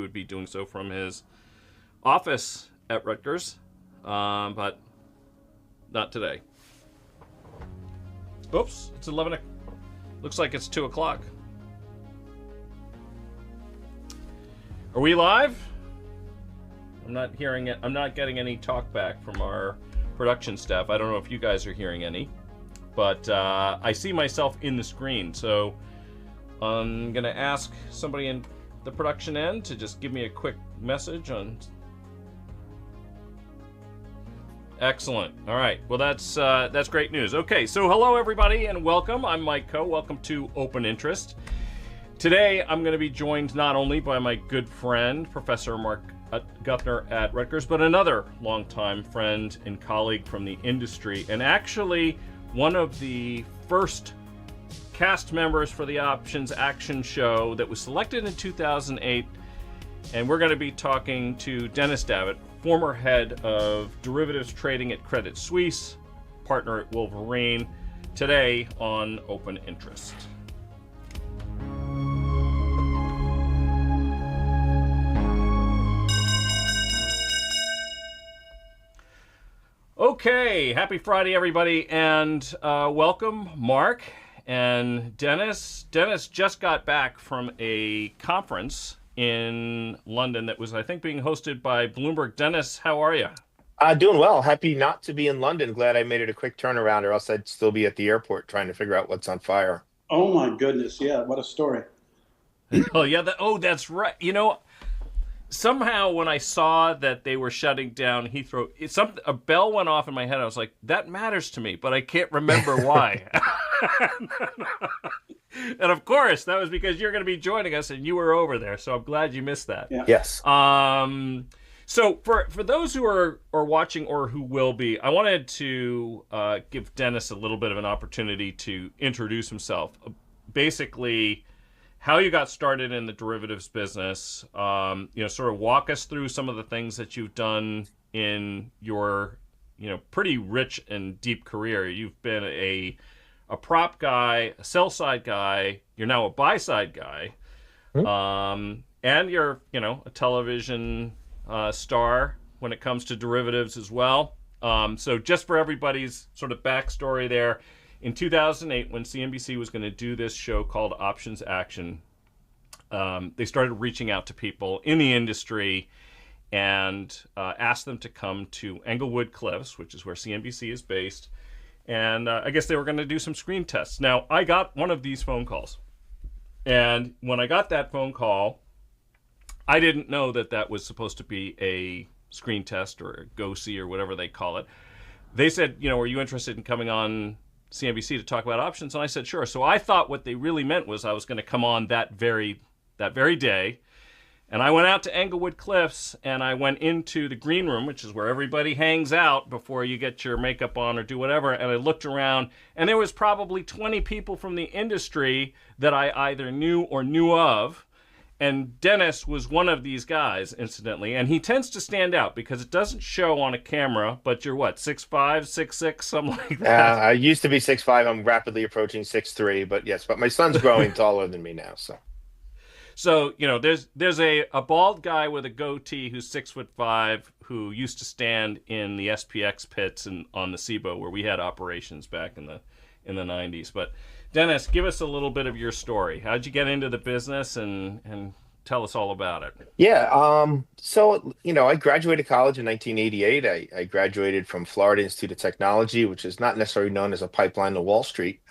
would be doing so from his office at Rutgers, but not today. Oops, it's 11. Looks like it's 2 o'clock. Are we live? I'm not hearing it. I'm not getting any talk back from our production staff. I don't know if you guys are hearing any, but I see myself in the screen. So I'm going to ask somebody in the production end to just give me a quick message on. Excellent. All right. Well, that's great news. Okay. So hello, everybody, and welcome. I'm Mike Coe. Welcome to Open Interest. Today, I'm going to be joined not only by my good friend, Professor Mark Guthner at Rutgers, but another longtime friend and colleague from the industry, and actually one of the first cast members for the Options Action show that was selected in 2008. And we're going to be talking to Dennis Davitt, former head of derivatives trading at Credit Suisse, partner at Wolverine, today on Open Interest. Okay, happy Friday, everybody, and welcome, Mark and Dennis. Dennis just got back from a conference in London that was, I think, being hosted by Bloomberg. Dennis, how are you? Doing well. Happy not to be in London. Glad I made it a quick turnaround, or else I'd still be at the airport trying to figure out what's on fire. Oh my goodness! Yeah, what a story. Oh yeah. That's right. You know, somehow when I saw that they were shutting down Heathrow, a bell went off in my head. I was like, that matters to me, but I can't remember why. And of course, that was because you're going to be joining us, and you were over there. So I'm glad you missed that. Yeah. Yes. So for those who are watching or who will be, I wanted to give Dennis a little bit of an opportunity to introduce himself. Basically, how you got started in the derivatives business. Sort of walk us through some of the things that you've done in your, pretty rich and deep career. You've been a prop guy, a sell side guy. You're now a buy side guy, and you're a television star when it comes to derivatives as well. So just for everybody's sort of backstory there, in 2008, when CNBC was going to do this show called Options Action, they started reaching out to people in the industry and asked them to come to Englewood Cliffs, which is where CNBC is based. And I guess they were going to do some screen tests. Now, I got one of these phone calls. And when I got that phone call, I didn't know that that was supposed to be a screen test or a go-see or whatever they call it. They said, are you interested in coming on CNBC to talk about options? And I said, sure. So I thought what they really meant was I was going to come on that very day. And I went out to Englewood Cliffs, and I went into the green room, which is where everybody hangs out before you get your makeup on or do whatever. And I looked around, and there was probably 20 people from the industry that I either knew or knew of. And Dennis was one of these guys, incidentally. And he tends to stand out because it doesn't show on a camera, but you're what, 6'5", 6'6", something like that? I used to be 6'5". I'm rapidly approaching 6'3", but yes, but my son's growing taller than me now, so. So, there's a bald guy with a goatee who's 6'5", who used to stand in the SPX pits and on the SIBO where we had operations back in the 90s. But Dennis, give us a little bit of your story. How'd you get into the business, and tell us all about it? Yeah. So, I graduated college in 1988. I graduated from Florida Institute of Technology, which is not necessarily known as a pipeline to Wall Street.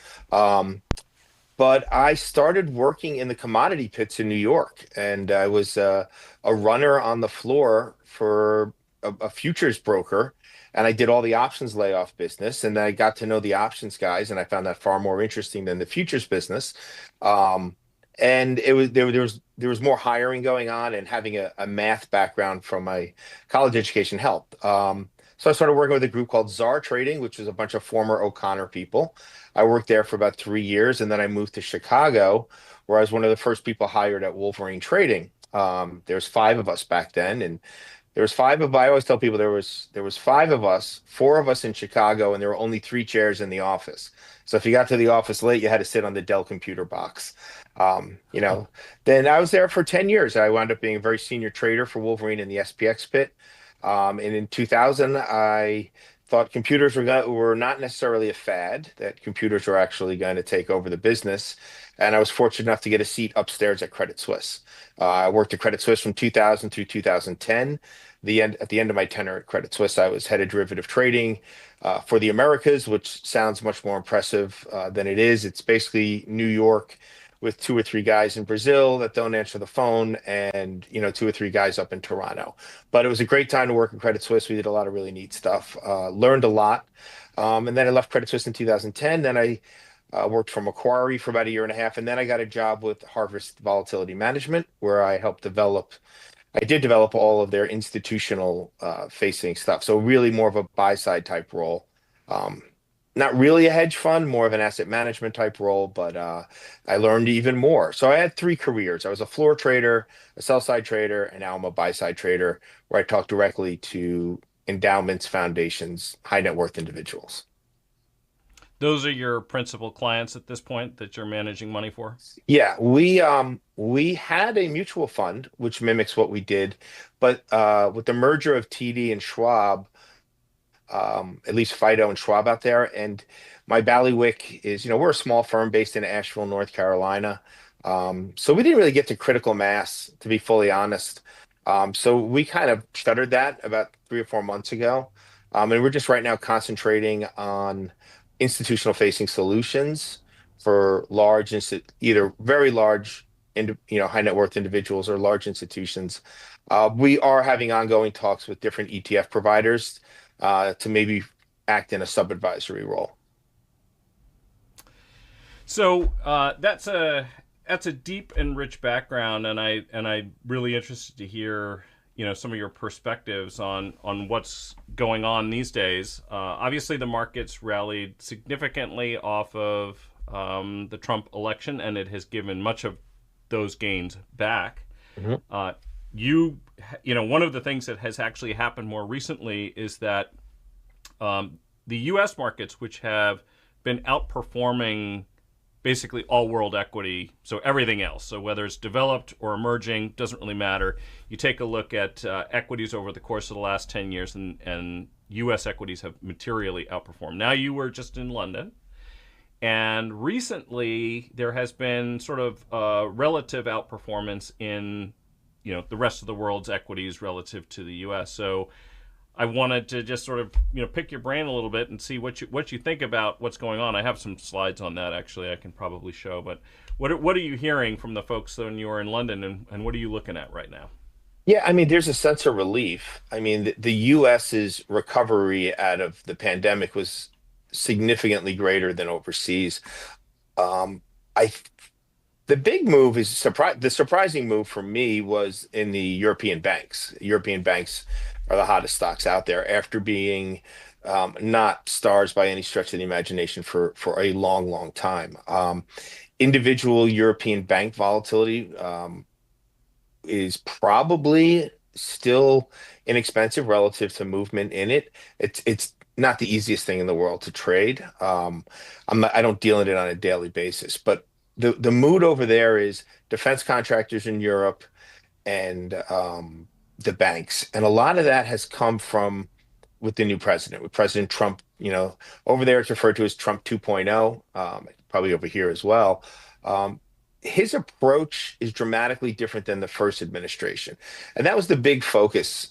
But I started working in the commodity pits in New York, and I was a runner on the floor for a futures broker, and I did all the options layoff business, and I got to know the options guys, and I found that far more interesting than the futures business. And there was more hiring going on, and having a math background from my college education helped. So I started working with a group called Czar Trading, which was a bunch of former O'Connor people. I worked there for about 3 years, and then I moved to Chicago, where I was one of the first people hired at Wolverine Trading. There's 5 of us back then, and There was five of, I always tell people there was five of us, four of us in Chicago, and there were only three chairs in the office. So if you got to the office late, you had to sit on the Dell computer box. Um, you know, then I was there for 10 years. I wound up being a very senior trader for Wolverine in the SPX pit. And in 2000, I thought computers were not necessarily a fad, that computers were actually going to take over the business. And I was fortunate enough to get a seat upstairs at Credit Suisse. I worked at Credit Suisse from 2000 through 2010. At the end of my tenure at Credit Suisse, I was head of derivative trading for the Americas, which sounds much more impressive than it is. It's basically New York with two or three guys in Brazil that don't answer the phone, and two or three guys up in Toronto. But it was a great time to work at Credit Suisse. We did a lot of really neat stuff, learned a lot. And then I left Credit Suisse in 2010. Then I worked for Macquarie for about a year and a half, and then I got a job with Harvest Volatility Management, where I did develop all of their institutional facing stuff. So really more of a buy side type role. Um, Not really a hedge fund, more of an asset management type role, but I learned even more. So I had three careers. I was a floor trader, a sell side trader, and now I'm a buy side trader, where I talk directly to endowments, foundations, high net worth individuals. Those are your principal clients at this point that you're managing money for? Yeah, we had a mutual fund which mimics what we did, but with the merger of TD and Schwab, at least Fido and Schwab out there. And my ballywick is, we're a small firm based in Asheville, North Carolina. So we didn't really get to critical mass, to be fully honest. So we kind of shuttered that about 3 or 4 months ago. And we're just right now concentrating on institutional facing solutions for either very large, high net worth individuals or large institutions. We are having ongoing talks with different ETF providers to maybe act in a sub-advisory role. So that's a deep and rich background, and I'm really interested to hear some of your perspectives on what's going on these days. Obviously, the markets rallied significantly off of the Trump election, and it has given much of those gains back. Mhm. One of the things that has actually happened more recently is that the U.S. markets, which have been outperforming basically all world equity, so everything else, so whether it's developed or emerging, doesn't really matter. You take a look at equities over the course of the last 10 years, and U.S. equities have materially outperformed. Now, you were just in London, and recently there has been sort of relative outperformance in the rest of the world's equities relative to the U.S. So I wanted to just sort of pick your brain a little bit and see what you think about what's going on. I have some slides on that actually I can probably show, but what are you hearing from the folks when you were in London, and what are you looking at right now? Yeah, I mean, there's a sense of relief. I mean, the US's recovery out of the pandemic was significantly greater than overseas. Um, I The big move is the surprising move for me was in the European banks. European banks are the hottest stocks out there after being not stars by any stretch of the imagination for a long, long time. Individual European bank volatility is probably still inexpensive relative to movement in it. It's not the easiest thing in the world to trade. I don't deal in it on a daily basis, but the mood over there is defense contractors in Europe and the banks, and a lot of that has come from with the new president, with President Trump. Over there it's referred to as Trump 2.0, probably over here as well. Um, his approach is dramatically different than the first administration, and that was the big focus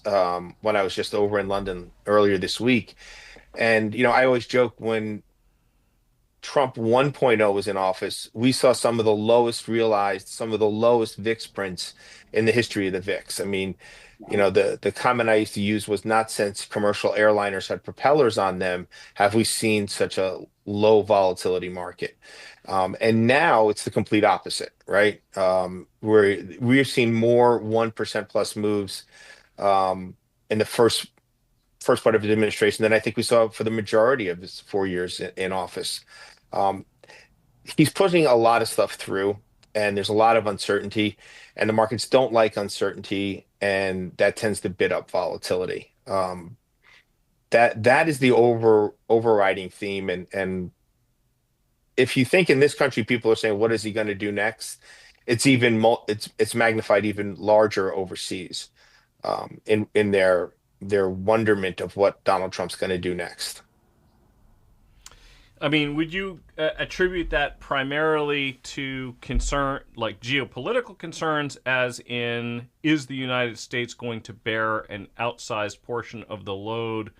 when I was just over in London earlier this week. And I always joke when Trump 1.0 was in office, we saw some of the lowest realized, some of the lowest VIX prints in the history of the VIX. I mean, the comment I used to use was, not since commercial airliners had propellers on them have we seen such a low volatility market. And now it's the complete opposite, right? Where we've seen more 1% plus moves in the first part of his administration than I think we saw for the majority of his 4 years in office. Um, he's pushing a lot of stuff through, and there's a lot of uncertainty, and the markets don't like uncertainty. and that tends to bid up volatility. That is the overriding theme, and if you think in this country people are saying, what is he going to do next? It's magnified even larger overseas, in their wonderment of what Donald Trump's going to do next. I mean, would you attribute that primarily to concern, like geopolitical concerns, as in, is the United States going to bear an outsized portion of the load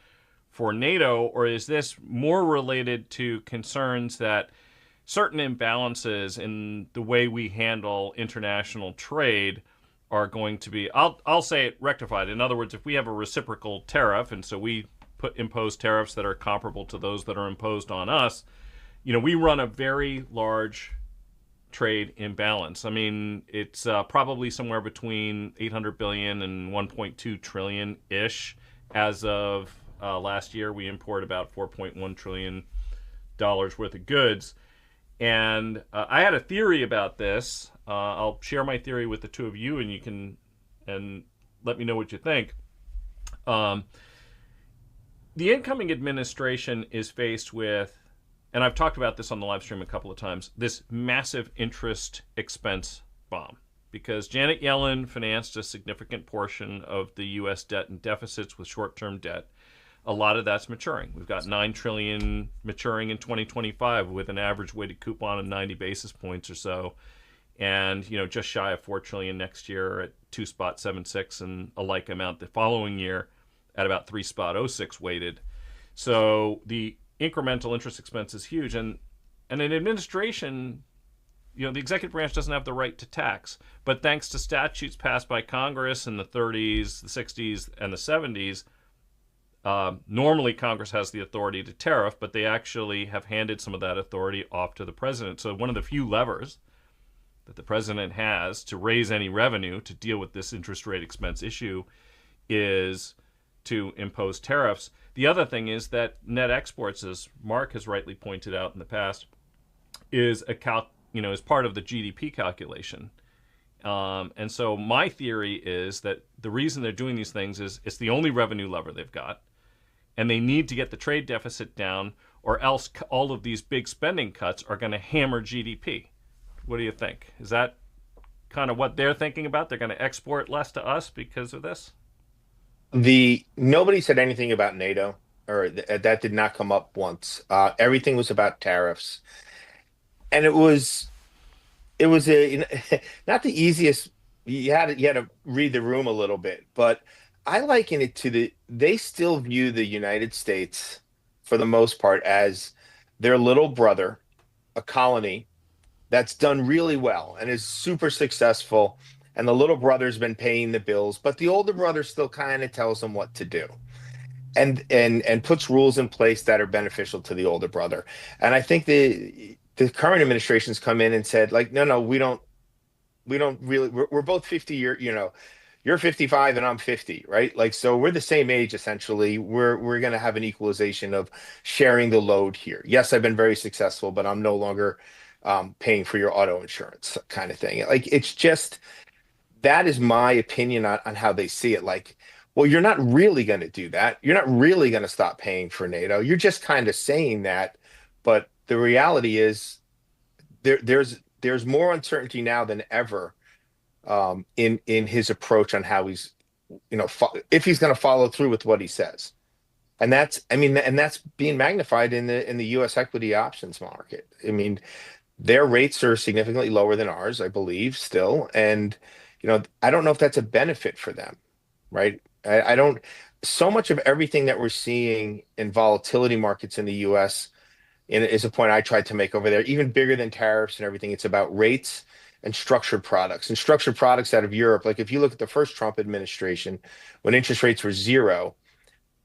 for NATO, or is this more related to concerns that certain imbalances in the way we handle international trade are going to be, I'll say it, rectified? In other words, if we have a reciprocal tariff, and so we impose tariffs that are comparable to those that are imposed on us, we run a very large trade imbalance. I mean, it's probably somewhere between 800 billion and 1.2 trillion ish. As of last year, we import about $4.1 trillion worth of goods. And I had a theory about this. I'll share my theory with the two of you, and you can let me know what you think. The incoming administration is faced with, and I've talked about this on the live stream a couple of times, this massive interest expense bomb, because Janet Yellen financed a significant portion of the U.S. debt and deficits with short-term debt. A lot of that's maturing. We've got $9 trillion maturing in 2025 with an average weighted coupon of 90 basis points or so, and just shy of $4 trillion next year at 2.76, and a like amount the following year at about 3.06 weighted. So the incremental interest expense is huge. And an administration, the executive branch doesn't have the right to tax. But thanks to statutes passed by Congress in the 30s, the 60s, and the 70s, normally Congress has the authority to tariff, but they actually have handed some of that authority off to the president. So one of the few levers that the president has to raise any revenue to deal with this interest rate expense issue is to impose tariffs. The other thing is that net exports, as Mark has rightly pointed out in the past, is is part of the GDP calculation. And so my theory is that the reason they're doing these things is it's the only revenue lever they've got, and they need to get the trade deficit down, or else all of these big spending cuts are going to hammer GDP. What do you think? Is that kind of what they're thinking about? They're going to export less to us because of this? Nobody said anything about NATO, or that did not come up once. Everything was about tariffs, and it was not the easiest. You had to read the room a little bit, but I liken it to they still view the United States, for the most part, as their little brother, a colony that's done really well and is super successful. And the little brother's been paying the bills, but the older brother still kind of tells them what to do, and puts rules in place that are beneficial to the older brother. And I think the current administration's come in and said, like, no, we don't really. We're both 50 you're 55 and I'm 50, right? Like, so we're the same age essentially. We're going to have an equalization of sharing the load here. Yes, I've been very successful, but I'm no longer paying for your auto insurance, kind of thing. Like, it's just. That is my opinion on how they see it. Like, well, you're not really going to do that. You're not really going to stop paying for NATO. You're just kind of saying that. But the reality is there's more uncertainty now than ever in his approach on how he's, if he's going to follow through with what he says. And that's being magnified in the U.S. equity options market. I mean, their rates are significantly lower than ours, I believe, still. And I don't know if that's a benefit for them, right? I don't. So much of everything that we're seeing in volatility markets in the U.S. is a point I tried to make over there, even bigger than tariffs and everything. It's about rates and structured products out of Europe. Like, if you look at the first Trump administration, when interest rates were zero,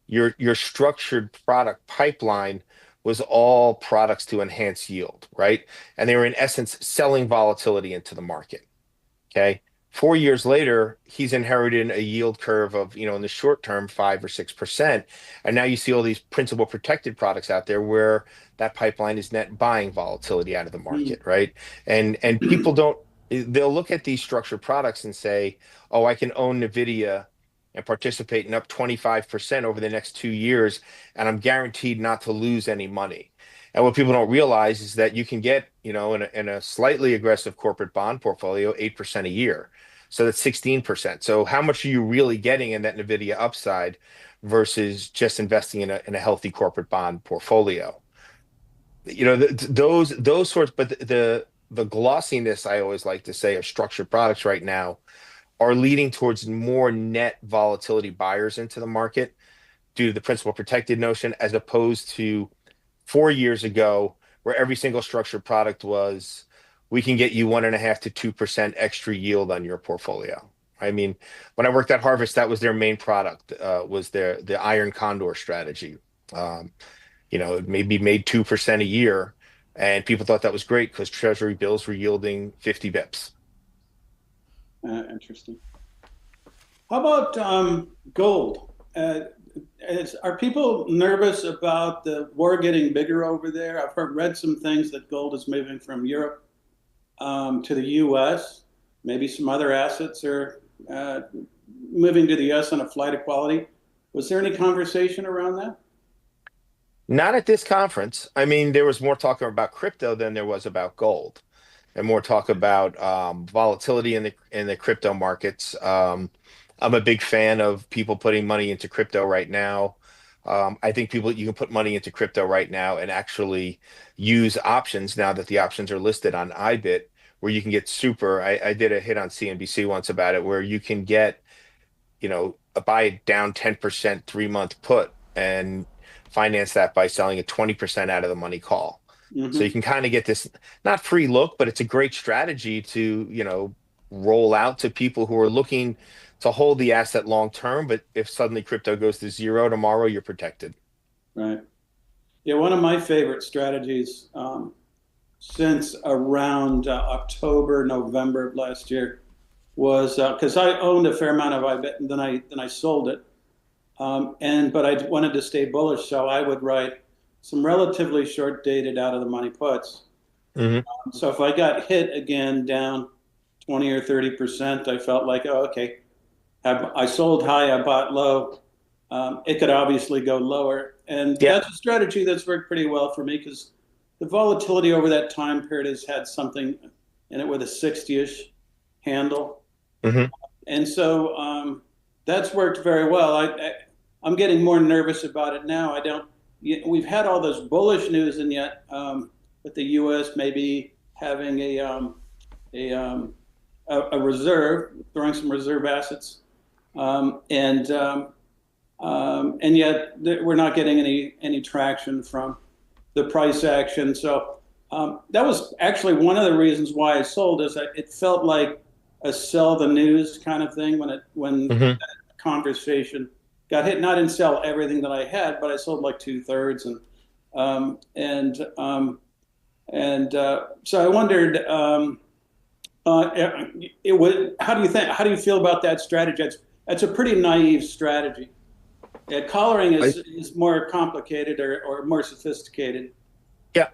your structured product pipeline was all products to enhance yield, right? And they were in essence selling volatility into the market. Okay. 4 years later, he's inherited a yield curve of, in the short term, 5 or 6%. And now you see all these principal protected products out there where that pipeline is net buying volatility out of the market, right? And people don't they'll look at these structured products and say, oh, I can own NVIDIA and participate in up 25% over the next 2 years, and I'm guaranteed not to lose any money. And what people don't realize is that you can get, in a slightly aggressive corporate bond portfolio, 8% a year. So that's 16%. So how much are you really getting in that NVIDIA upside versus just investing in a healthy corporate bond portfolio? Those sorts, but the glossiness, I always like to say, of structured products right now are leading towards more net volatility buyers into the market due to the principal protected notion, as opposed to 4 years ago, where every single structured product was, we can get you 1.5 to 2% extra yield on your portfolio. I mean, when I worked at Harvest, that was their main product, was the Iron Condor strategy. Um, it maybe made 2% a year, and people thought that was great because Treasury bills were yielding 50 bips. Interesting. How about gold? Are people nervous about the war getting bigger over there? Read some things that gold is moving from Europe to the U.S. Maybe some other assets are moving to the U.S. on a flight of quality. Was there any conversation around that? Not at this conference. I mean, there was more talk about crypto than there was about gold, and more talk about volatility in the crypto markets. I'm a big fan of people putting money into crypto right now. I think you can put money into crypto right now and actually use options now that the options are listed on IBIT, where you can get super. I did a hit on CNBC once about it, where you can get, a buy it down 10% 3-month put and finance that by selling a 20% out of the money call. So you Hmm. can kind of get this, not free look, but it's a great strategy to, roll out to people who are looking to hold the asset long term. But if suddenly crypto goes to zero tomorrow, you're protected. Right. Yeah, one of my favorite strategies since around October, November of last year was because I owned a fair amount of IBIT, and then I sold it. But I wanted to stay bullish, so I would write some relatively short dated out of the money puts. Hmm. So if I got hit again down 20 or 30%, I felt like, oh, okay, I sold high, I bought low. It could obviously go lower. And Yeah. that's a strategy that's worked pretty well for me because the volatility over that time period has had something in it with a 60-ish handle. Hmm. And so that's worked very well. I'm getting more nervous about it now. I don't. We've had all this bullish news, and yet with the U.S. maybe having a, um, a reserve, throwing some reserve assets, and yet we're not getting any traction from the price action. So that was actually one of the reasons why I sold. Is that it felt like a sell the news kind of thing when Hmm. that conversation got hit. And I didn't sell everything that I had, but I sold like 2/3, um, and um, so I wondered. How do you think? How do you feel about that strategy? That's a pretty naive strategy. Yeah, collaring I, is more complicated or more sophisticated. yeah.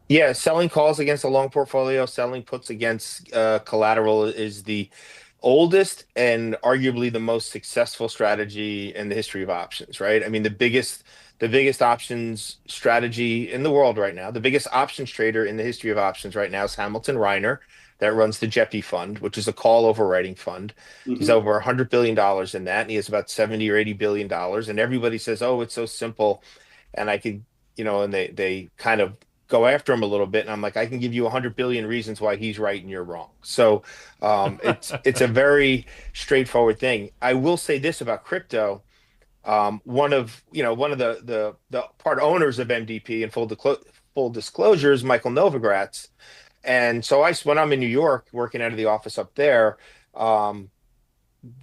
Yeah. Selling calls against a long portfolio, selling puts against collateral is the oldest and arguably the most successful strategy in the history of options, right? I mean, the biggest options strategy in the world right now, the biggest options trader in the history of options right now is Hamilton Reiner, that runs the JEPI fund, which is a call overwriting fund. He's Hmm. over $100 billion in that, and he has about 70 or $80 billion. And everybody says, "Oh, it's so simple," and I could, and they kind of go after him a little bit, and I'm like, I can give you 100 billion reasons why he's right and you're wrong. So it's a very straightforward thing. I will say this about crypto. One of the part owners of MDP, and full disclosure, is Michael Novogratz. And so when I'm in New York working out of the office up there, um,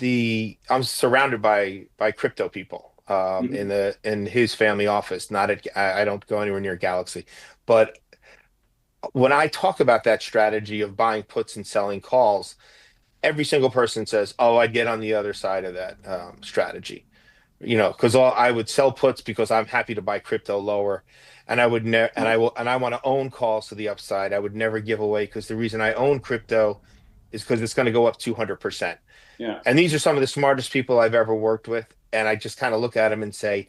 I'm surrounded by crypto people in Hmm. his family office. Not at I don't go anywhere near Galaxy, but when I talk about that strategy of buying puts and selling calls, every single person says, "Oh, I'd get on the other side of that strategy." Because I would sell puts because I'm happy to buy crypto lower, and I would never, and I want to own calls to the upside. I would never give away, because the reason I own crypto is because it's going to go up 200%. Yeah. And these are some of the smartest people I've ever worked with. And I just kind of look at them and say,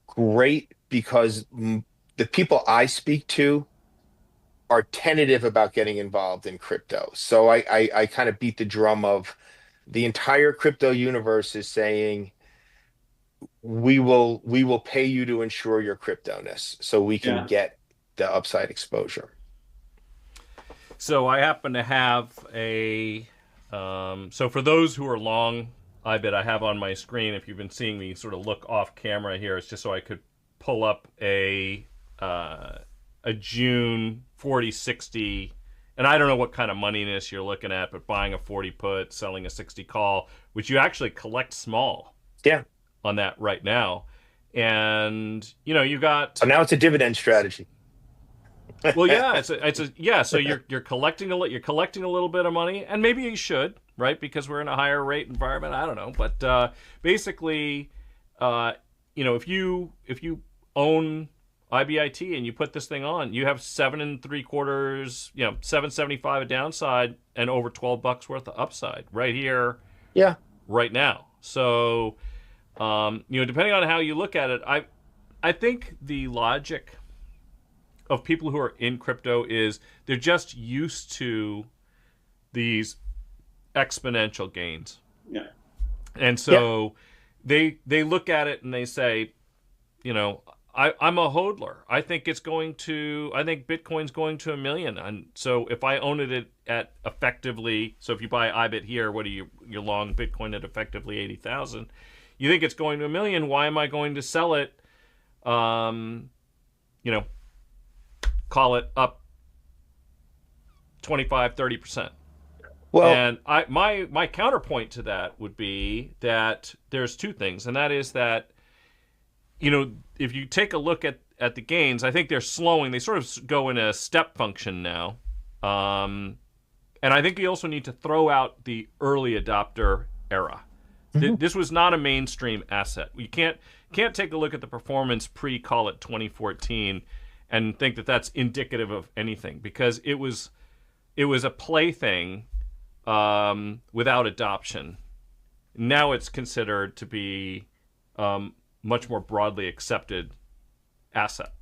great, because the people I speak to are tentative about getting involved in crypto. So I kind of beat the drum of the entire crypto universe is saying, we will pay you to ensure your cryptoness so we can Yeah. get the upside exposure. So I happen to have so for those who are long IBIT, I have on my screen, if you've been seeing me sort of look off camera here, it's just so I could pull up a June 40/60, and I don't know what kind of moneyness you're looking at, but buying a 40 put, selling a 60 call, which you actually collect small. Yeah. On that right now. And you got, so now it's a dividend strategy. well, yeah, so you're collecting a little bit of money, and maybe you should, right? Because we're in a higher rate environment. I don't know, but basically, if you own IBIT and you put this thing on, you have 7 3/4, $7.75 a downside and over $12 worth of upside right here, Yeah, right now. So, depending on how you look at it, I think the logic of people who are in crypto is they're just used to these exponential gains. Yeah. And so they look at it and they say, I'm a hodler. I think Bitcoin's going to 1 million. And so if I own it at effectively, so if you buy IBIT here, what are you're long Bitcoin at effectively 80,000? You think it's going to 1 million. Why am I going to sell it? Call it up 25, 30%. well, And my counterpoint to that would be that there's two things, and that is that, if you take a look at the gains, I think they're slowing. They sort of go in a step function now. And I think you also need to throw out the early adopter era. This was not a mainstream asset. You can't take a look at the performance call it 2014 and think that that's indicative of anything, because it was a plaything without adoption. Now it's considered to be much more broadly accepted asset.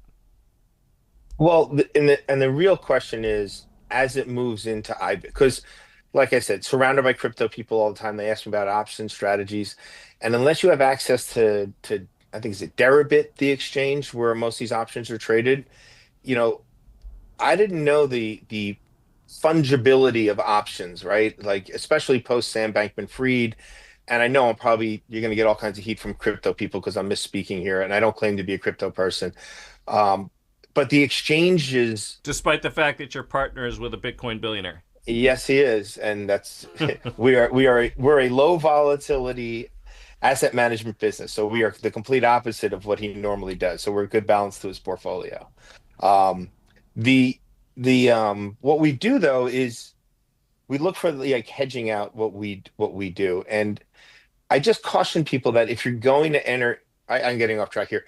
well, and the real question is, as it moves into IBIT, because like I said, surrounded by crypto people all the time, they ask me about option strategies, and unless you have access to I think, is it Deribit, the exchange where most of these options are traded, I didn't know the fungibility of options, right? Like, especially post Sam Bankman-Fried. And I know you're going to get all kinds of heat from crypto people because I'm misspeaking here, and I don't claim to be a crypto person. But the exchanges, Despite the fact that your partner is with a Bitcoin billionaire. yes, he is, and that's we're a low volatility asset management business, so we are the complete opposite of what he normally does. So we're a good balance to his portfolio. The what we do though is we look for like hedging out what we do, and I just caution people that if you're going to enter, I'm getting off track here.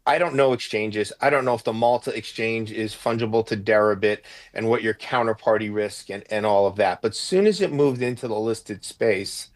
I don't know exchanges. I don't know if the Malta exchange is fungible to Deribit and what your counterparty risk and all of that. But soon as it moved into the listed space,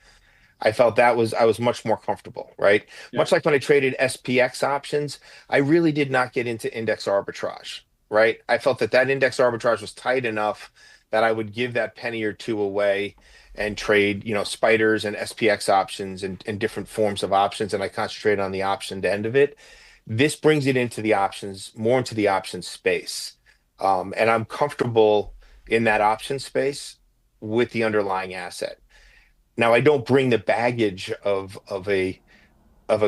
I felt I was much more comfortable, right? Yeah. Much like when I traded SPX options, I really did not get into index arbitrage, right? I felt that index arbitrage was tight enough that I would give that penny or two away and trade, spiders and SPX options and different forms of options, and I concentrate on the option end of it. This brings it into the options, more into the option space. And I'm comfortable in that option space with the underlying asset. Now, I don't bring the baggage of a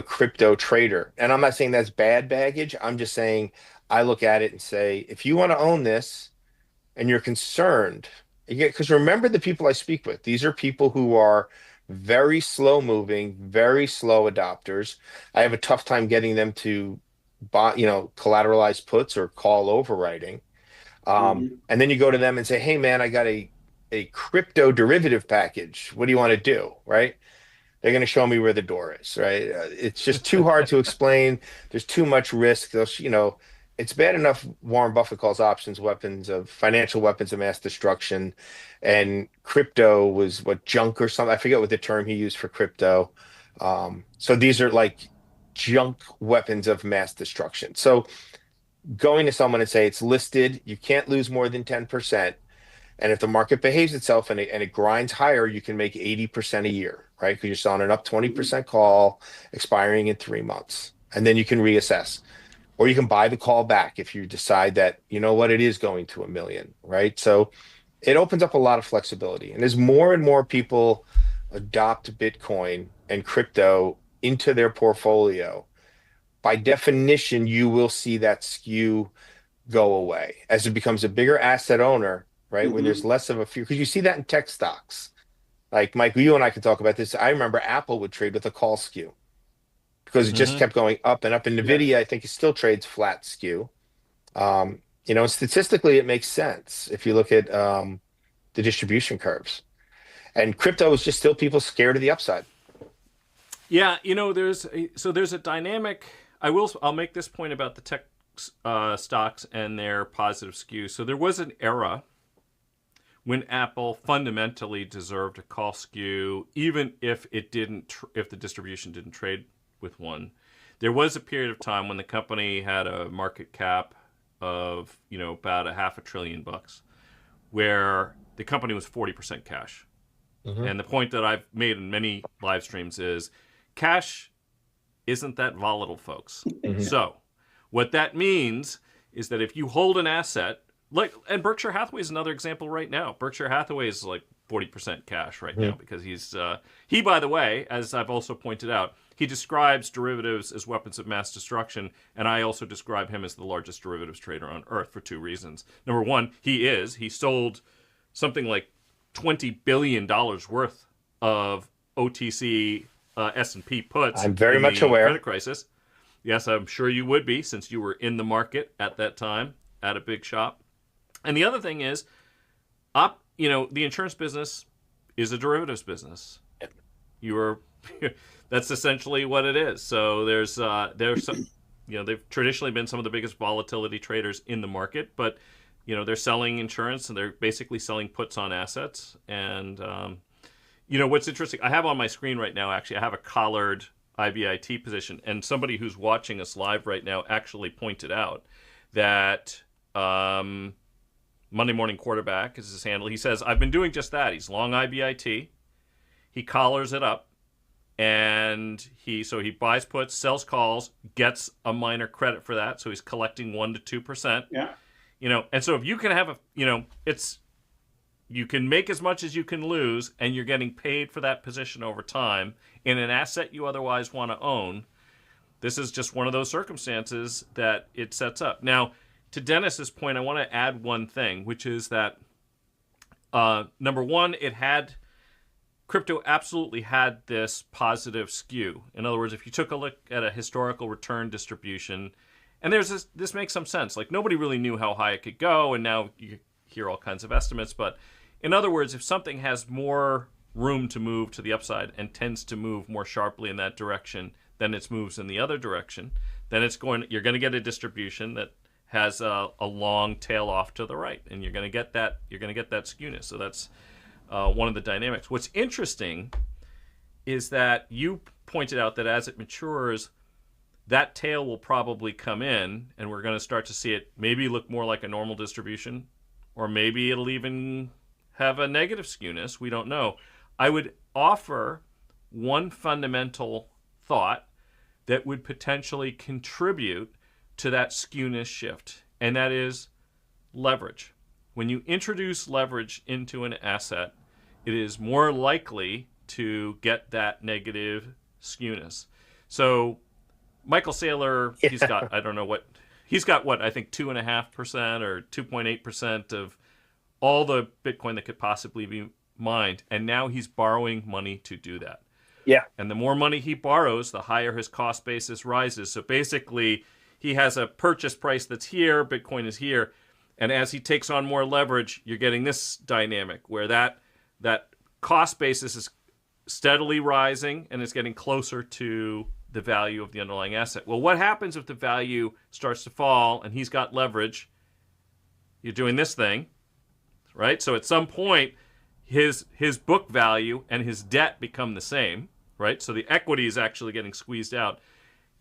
crypto trader. And I'm not saying that's bad baggage. I'm just saying I look at it and say, if you want to own this and you're concerned, because remember the people I speak with, these are people who are very slow moving, very slow adopters. I have a tough time getting them to buy, collateralized puts or call overwriting. And then you go to them and say, hey man, I got a crypto derivative package. What do you want to do? Right? They're going to show me where the door is, right? It's just too hard to explain. There's too much risk. it's bad enough Warren Buffett calls options financial weapons of mass destruction, and crypto was what, junk or something. I forget what the term he used for crypto. So these are like junk weapons of mass destruction. So going to someone and say it's listed, you can't lose more than 10%. And if the market behaves itself and it grinds higher, you can make 80% a year, right? Because you're selling an up 20% call expiring in 3 months. And then you can reassess. Or you can buy the call back if you decide that, you know what, it is going to a million, right? So it opens up a lot of flexibility. And as more and more people adopt Bitcoin and crypto into their portfolio, by definition, you will see that skew go away as it becomes a bigger asset owner, right? When there's less of a fear, because you see that in tech stocks. Like Mike, you and I can talk about this. I remember Apple would trade with a call skew because it just kept going up and up. And Nvidia, I think, it still trades flat skew. Statistically, it makes sense if you look at the distribution curves. And crypto is just still people scared of the upside. Yeah, there's a dynamic. I'll make this point about the tech stocks and their positive skew. So there was an era when Apple fundamentally deserved a call skew, even if if the distribution didn't trade with one. There was a period of time when the company had a market cap of about $500 billion, where the company was 40% cash. And the point that I've made in many live streams is cash isn't that volatile, folks. So what that means is that if you hold an asset, and Berkshire Hathaway is another example right now. Berkshire Hathaway is like 40% cash right now because he, by the way, as I've also pointed out, he describes derivatives as weapons of mass destruction, and I also describe him as the largest derivatives trader on earth for two reasons. Number one, he sold something like $20 billion worth of OTC S&P puts. I'm very much aware. Credit crisis. Yes, I'm sure you would be, since you were in the market at that time at a big shop. And the other thing is, the insurance business is a derivatives business. That's essentially what it is. So there's some, they've traditionally been some of the biggest volatility traders in the market, but they're selling insurance and they're basically selling puts on assets. And what's interesting, I have on my screen right now, actually, I have a collared IBIT position, and somebody who's watching us live right now actually pointed out that Monday Morning Quarterback is his handle. He says, I've been doing just that. He's long IBIT. He collars it up, and he buys puts, sells calls, gets a minor credit for that. So he's collecting 1% to 2%. Yeah. And so if you can have you can make as much as you can lose, and you're getting paid for that position over time in an asset you otherwise want to own. This is just one of those circumstances that it sets up. Now, to Dennis's point, I want to add one thing, which is that number one, crypto absolutely had this positive skew. In other words, if you took a look at a historical return distribution, and this makes some sense. Like, nobody really knew how high it could go, and now you hear all kinds of estimates. But in other words, if something has more room to move to the upside and tends to move more sharply in that direction than it moves in the other direction, then you're going to get a distribution that has a long tail off to the right, and you're going to get that skewness. So that's one of the dynamics. What's interesting is that you pointed out that as it matures, that tail will probably come in, and we're going to start to see it maybe look more like a normal distribution, or maybe it'll even have a negative skewness. We don't know. I would offer one fundamental thought that would potentially contribute to that skewness shift, and that is leverage. When you introduce leverage into an asset, it is more likely to get that negative skewness. So Michael Saylor, he's got, I don't know what, I think 2.5% or 2.8% of all the Bitcoin that could possibly be mined. And now he's borrowing money to do that. Yeah. And the more money he borrows, the higher his cost basis rises. So basically, he has a purchase price that's here, Bitcoin is here. And as he takes on more leverage, you're getting this dynamic where that cost basis is steadily rising and it's getting closer to the value of the underlying asset. Well, what happens if the value starts to fall and he's got leverage? You're doing this thing, right? So at some point, his book value and his debt become the same, right? So the equity is actually getting squeezed out.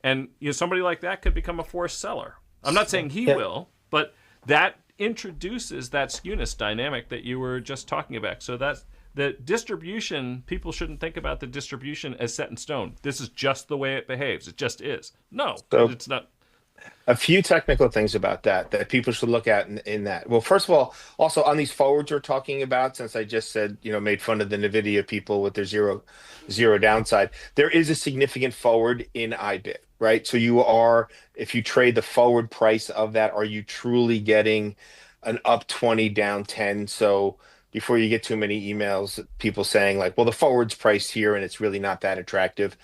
And somebody like that could become a forced seller. I'm not saying he will, but that introduces that skewness dynamic that you were just talking about. So that's the distribution. People shouldn't think about the distribution as set in stone. This is just the way it behaves. It just is. No, So it's not. a few technical things about that people should look at in that. Well, first of all, also on these forwards we're talking about, since I just said, made fun of the NVIDIA people with their zero downside, there is a significant forward in IBIT, right? So if you trade the forward price of that, are you truly getting an up 20, down 10? So before you get too many emails, people saying like, well, the forward's priced here and it's really not that attractive.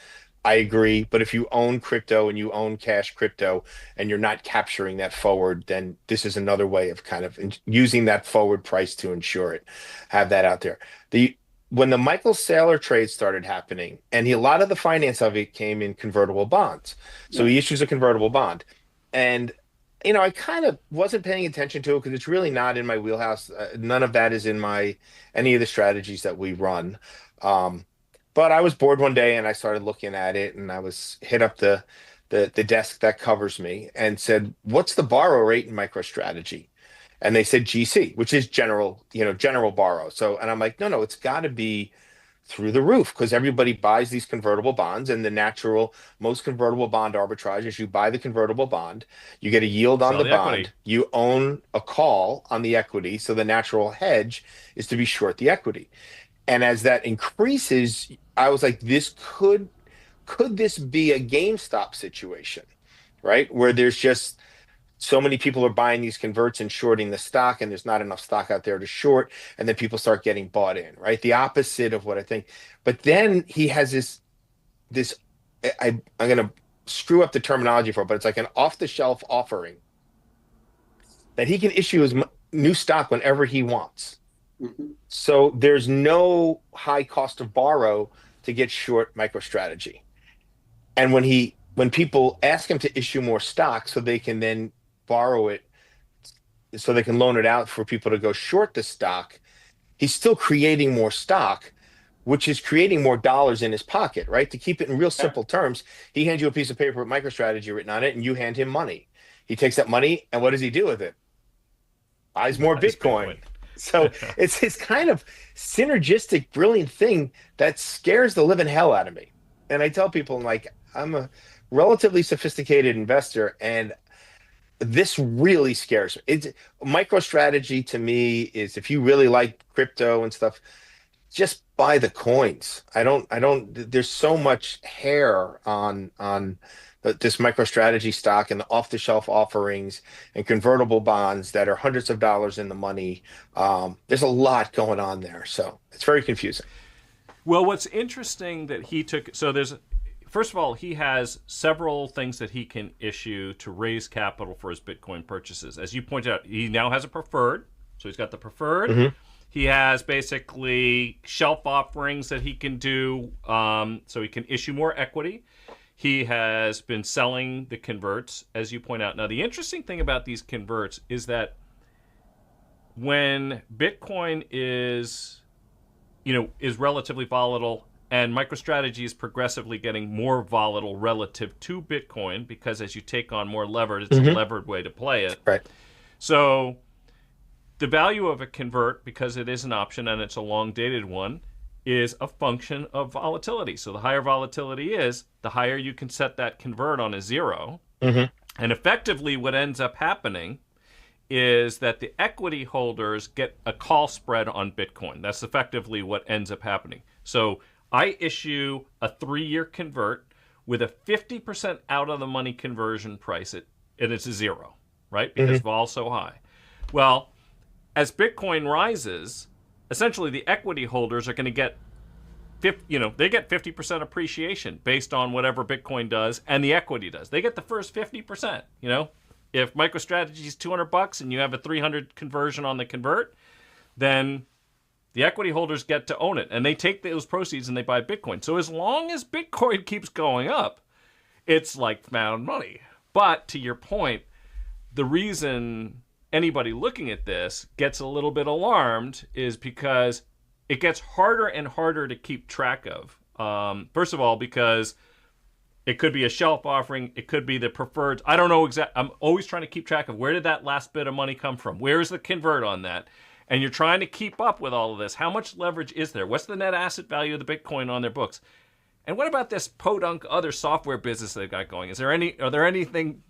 I agree. But if you own crypto and you own cash crypto and you're not capturing that forward, then this is another way of kind of using that forward price to ensure it. Have that out there. When the Michael Saylor trade started happening, and a lot of the finance of it came in convertible bonds. So he issues a convertible bond. And, I kind of wasn't paying attention to it because it's really not in my wheelhouse. None of that is in any of the strategies that we run. But I was bored one day and I started looking at it, and I hit up the desk that covers me and said, what's the borrow rate in MicroStrategy? And they said GC, which is general borrow. So, and I'm like, no, it's got to be through the roof because everybody buys these convertible bonds, and most convertible bond arbitrage is you buy the convertible bond, you get a yield on the bond, equity. You own a call on the equity. So the natural hedge is to be short the equity. And as that increases, I was like, could this be a GameStop situation, right? Where there's just so many people are buying these converts and shorting the stock, and there's not enough stock out there to short, and then people start getting bought in, right? The opposite of what I think. But then he has this I'm going to screw up the terminology for it, but it's like an off-the-shelf offering that he can issue as new stock whenever he wants. Mm-hmm. So there's no high cost of borrow to get short MicroStrategy. And when people ask him to issue more stock so they can then borrow it, so they can loan it out for people to go short the stock, he's still creating more stock, which is creating more dollars in his pocket, right? To keep it in real simple terms, he hands you a piece of paper with MicroStrategy written on it, and you hand him money. He takes that money, and what does he do with it? Buys more Bitcoin. So it's this kind of synergistic, brilliant thing that scares the living hell out of me. And I tell people, like, I'm a relatively sophisticated investor, and this really scares me. MicroStrategy to me is, if you really like crypto and stuff, just buy the coins. There's so much hair on this MicroStrategy stock and the off-the-shelf offerings and convertible bonds that are hundreds of dollars in the money. There's a lot going on there. So it's very confusing. Well, what's interesting that he took, first of all, he has several things that he can issue to raise capital for his Bitcoin purchases. As you pointed out, he now has a preferred. So he's got the preferred. Mm-hmm. He has basically shelf offerings that he can do, so he can issue more equity. He has been selling the converts, as you point out. Now, the interesting thing about these converts is that when Bitcoin is relatively volatile, and MicroStrategy is progressively getting more volatile relative to Bitcoin, because as you take on more leverage, it's a levered way to play it. Right. So the value of a convert, because it is an option and it's a long-dated one, is a function of volatility. So the higher volatility is, the higher you can set that convert on a zero. Mm-hmm. And effectively what ends up happening is that the equity holders get a call spread on Bitcoin. That's effectively what ends up happening. So I issue a 3-year convert with a 50% out of the money conversion price, and it's a zero, right? Because vol's so high. Well, as Bitcoin rises, essentially the equity holders are going to get, they get 50% appreciation based on whatever Bitcoin does and the equity does. They get the first 50%. If MicroStrategy is $200 and you have a 300 conversion on the convert, then the equity holders get to own it, and they take those proceeds and they buy Bitcoin. So as long as Bitcoin keeps going up, it's like found money. But to your point, the reason anybody looking at this gets a little bit alarmed is because it gets harder and harder to keep track of. First of all, because it could be a shelf offering. It could be the preferred. I don't know exactly. I'm always trying to keep track of where did that last bit of money come from? Where's the convert on that? And you're trying to keep up with all of this. How much leverage is there? What's the net asset value of the Bitcoin on their books? And what about this podunk other software business they've got going? Are there anything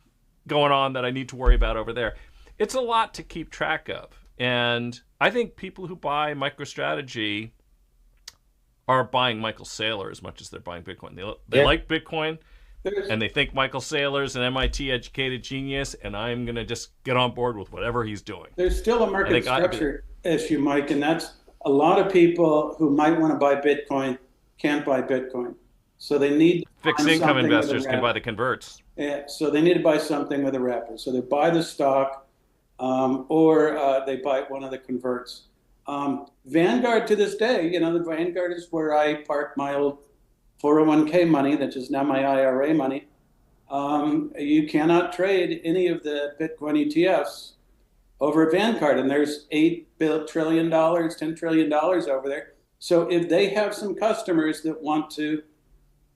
going on that I need to worry about over there? It's a lot to keep track of. And I think people who buy MicroStrategy are buying Michael Saylor as much as they're buying Bitcoin. They like Bitcoin, and they think Michael Saylor's an MIT educated genius, and I'm going to just get on board with whatever he's doing. There's still a market structure issue, Mike, and that's a lot of people who might want to buy Bitcoin can't buy Bitcoin. So they need fixed income investors can buy the converts. Yeah, so they need to buy something with a wrapper. So they buy the stock or they buy one of the converts. Vanguard to this day, the Vanguard is where I park my old 401k money, that is now my IRA money. You cannot trade any of the Bitcoin ETFs over at Vanguard, and there's $8 trillion, $10 trillion over there. So if they have some customers that want to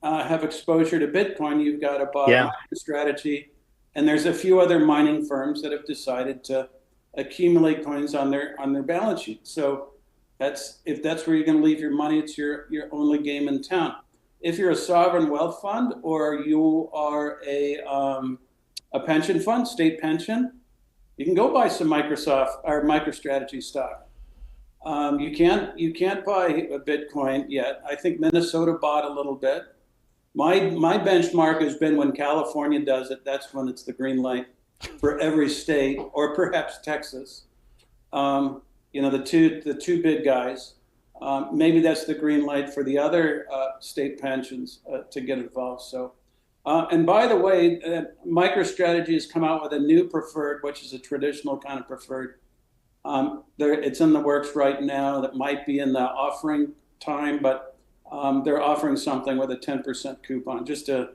have exposure to Bitcoin, you've got to buy MicroStrategy, and there's a few other mining firms that have decided to accumulate coins on their balance sheet. So if that's where you're going to leave your money, it's your only game in town. If you're a sovereign wealth fund or you are a pension fund, state pension, you can go buy some Microsoft or MicroStrategy stock. You can't buy a Bitcoin yet. I think Minnesota bought a little bit. My benchmark has been when California does it. That's when it's the green light for every state, or perhaps Texas. The two big guys. Maybe that's the green light for the other state pensions to get involved. So, and by the way, MicroStrategy has come out with a new preferred, which is a traditional kind of preferred. It's in the works right now. That might be in the offering time, but they're offering something with a 10% coupon, just a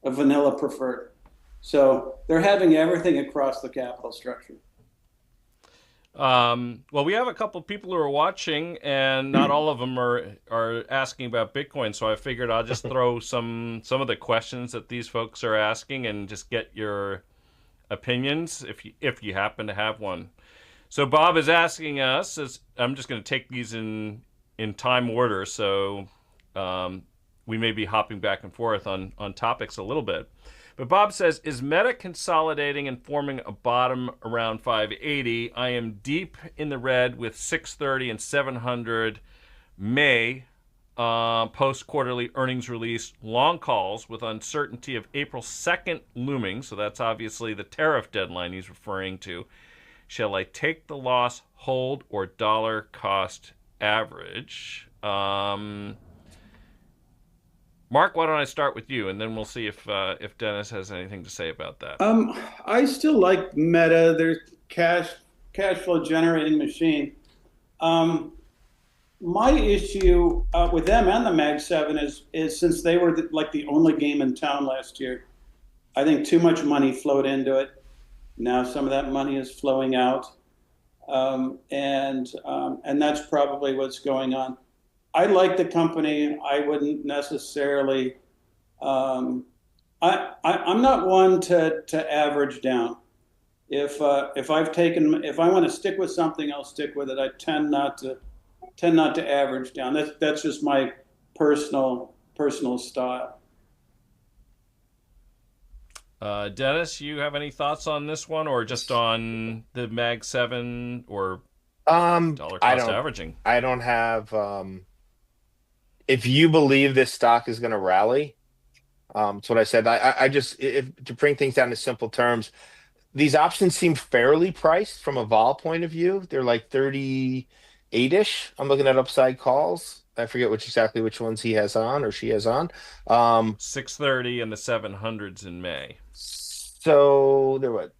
vanilla preferred. So they're having everything across the capital structure. Well, we have a couple of people who are watching, and not all of them are asking about Bitcoin. So I figured I'll just throw some of the questions that these folks are asking and just get your opinions if you happen to have one. So Bob is asking us, I'm just going to take these in time order, so we may be hopping back and forth on topics a little bit. But Bob says, is Meta consolidating and forming a bottom around 580? I am deep in the red with 630 and 700 May post-quarterly earnings release long calls with uncertainty of April 2nd looming. So that's obviously the tariff deadline he's referring to. Shall I take the loss, hold, or dollar cost average? Mark, why don't I start with you, and then we'll see if Dennis has anything to say about that. I still like Meta. They're cash flow generating machine. My issue with them and the Mag 7 is since they were the only game in town last year, I think too much money flowed into it. Now some of that money is flowing out, and that's probably what's going on. I like the company. I wouldn't necessarily. I'm not one to average down. If I want to stick with something, I'll stick with it. I tend not to average down. That's just my personal style. Dennis, you have any thoughts on this one, or just on the Mag 7 or dollar cost averaging? I don't have. If you believe this stock is going to rally, that's what I said. I just, to bring things down to simple terms, these options seem fairly priced from a vol point of view. They're like 38-ish. I'm looking at upside calls. I forget exactly which ones he has on or she has on. 630 and the 700s in May. So they're what,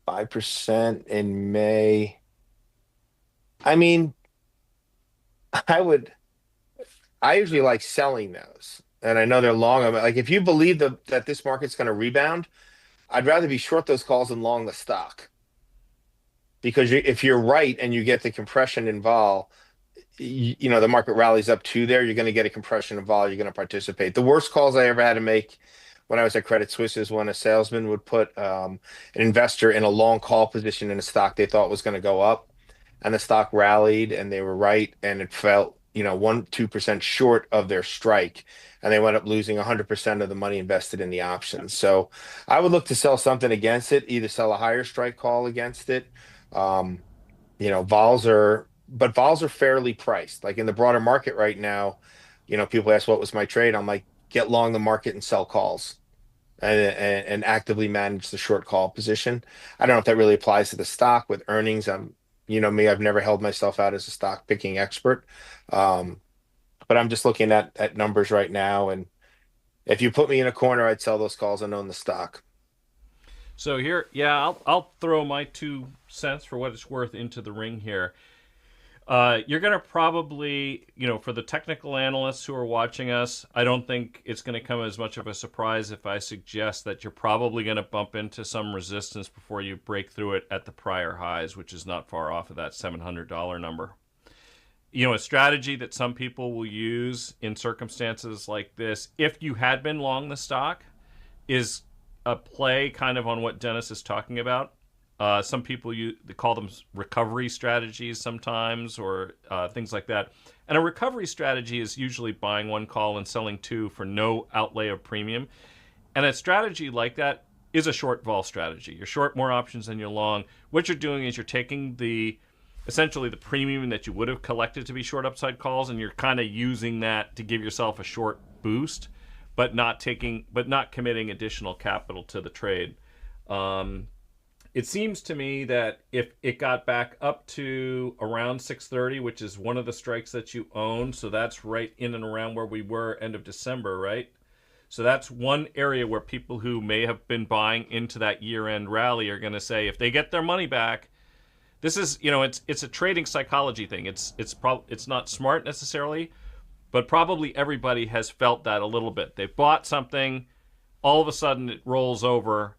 5% in May. I mean, I usually like selling those. and I know they're long. I'm like, if you believe that this market's going to rebound, I'd rather be short those calls than long the stock. Because if you're right and you get the compression in vol, the market rallies up to there, you're going to get a compression of vol, you're going to participate. The worst calls I ever had to make when I was at Credit Suisse is when a salesman would put an investor in a long call position in a stock they thought was going to go up, and the stock rallied and they were right, and it felt 1-2% short of their strike, and they went up losing 100% of the money invested in the options. So I would look to sell something against it, either sell a higher strike call against it. um, vols are fairly priced. Like in the broader market right now, people ask what was my trade. I'm like, get long the market and sell calls, and actively manage the short call position. I don't know if that really applies to the stock with earnings. Me, I've never held myself out as a stock picking expert. Um, but I'm just looking at numbers right now, and if you put me in a corner, I'd sell those calls and own the stock. So here, yeah, I'll throw my 2 cents for what it's worth into the ring here. You're going to probably, for the technical analysts who are watching us, I don't think it's going to come as much of a surprise if I suggest that you're probably going to bump into some resistance before you break through it at the prior highs, which is not far off of that $700 number. A strategy that some people will use in circumstances like this, if you had been long the stock, is a play kind of on what Dennis is talking about. Some people they call them recovery strategies sometimes, or things like that. And a recovery strategy is usually buying 1 call and selling 2 for no outlay of premium. And a strategy like that is a short vol strategy. You're short more options than you're long. What you're doing is you're taking essentially the premium that you would have collected to be short upside calls, and you're kind of using that to give yourself a short boost, but not committing additional capital to the trade. It seems to me that if it got back up to around 630, which is one of the strikes that you own, so that's right in and around where we were end of December, right? So that's one area where people who may have been buying into that year-end rally are going to say, if they get their money back, this is, it's a trading psychology thing. It's not smart necessarily, but probably everybody has felt that a little bit. They've bought something, all of a sudden it rolls over.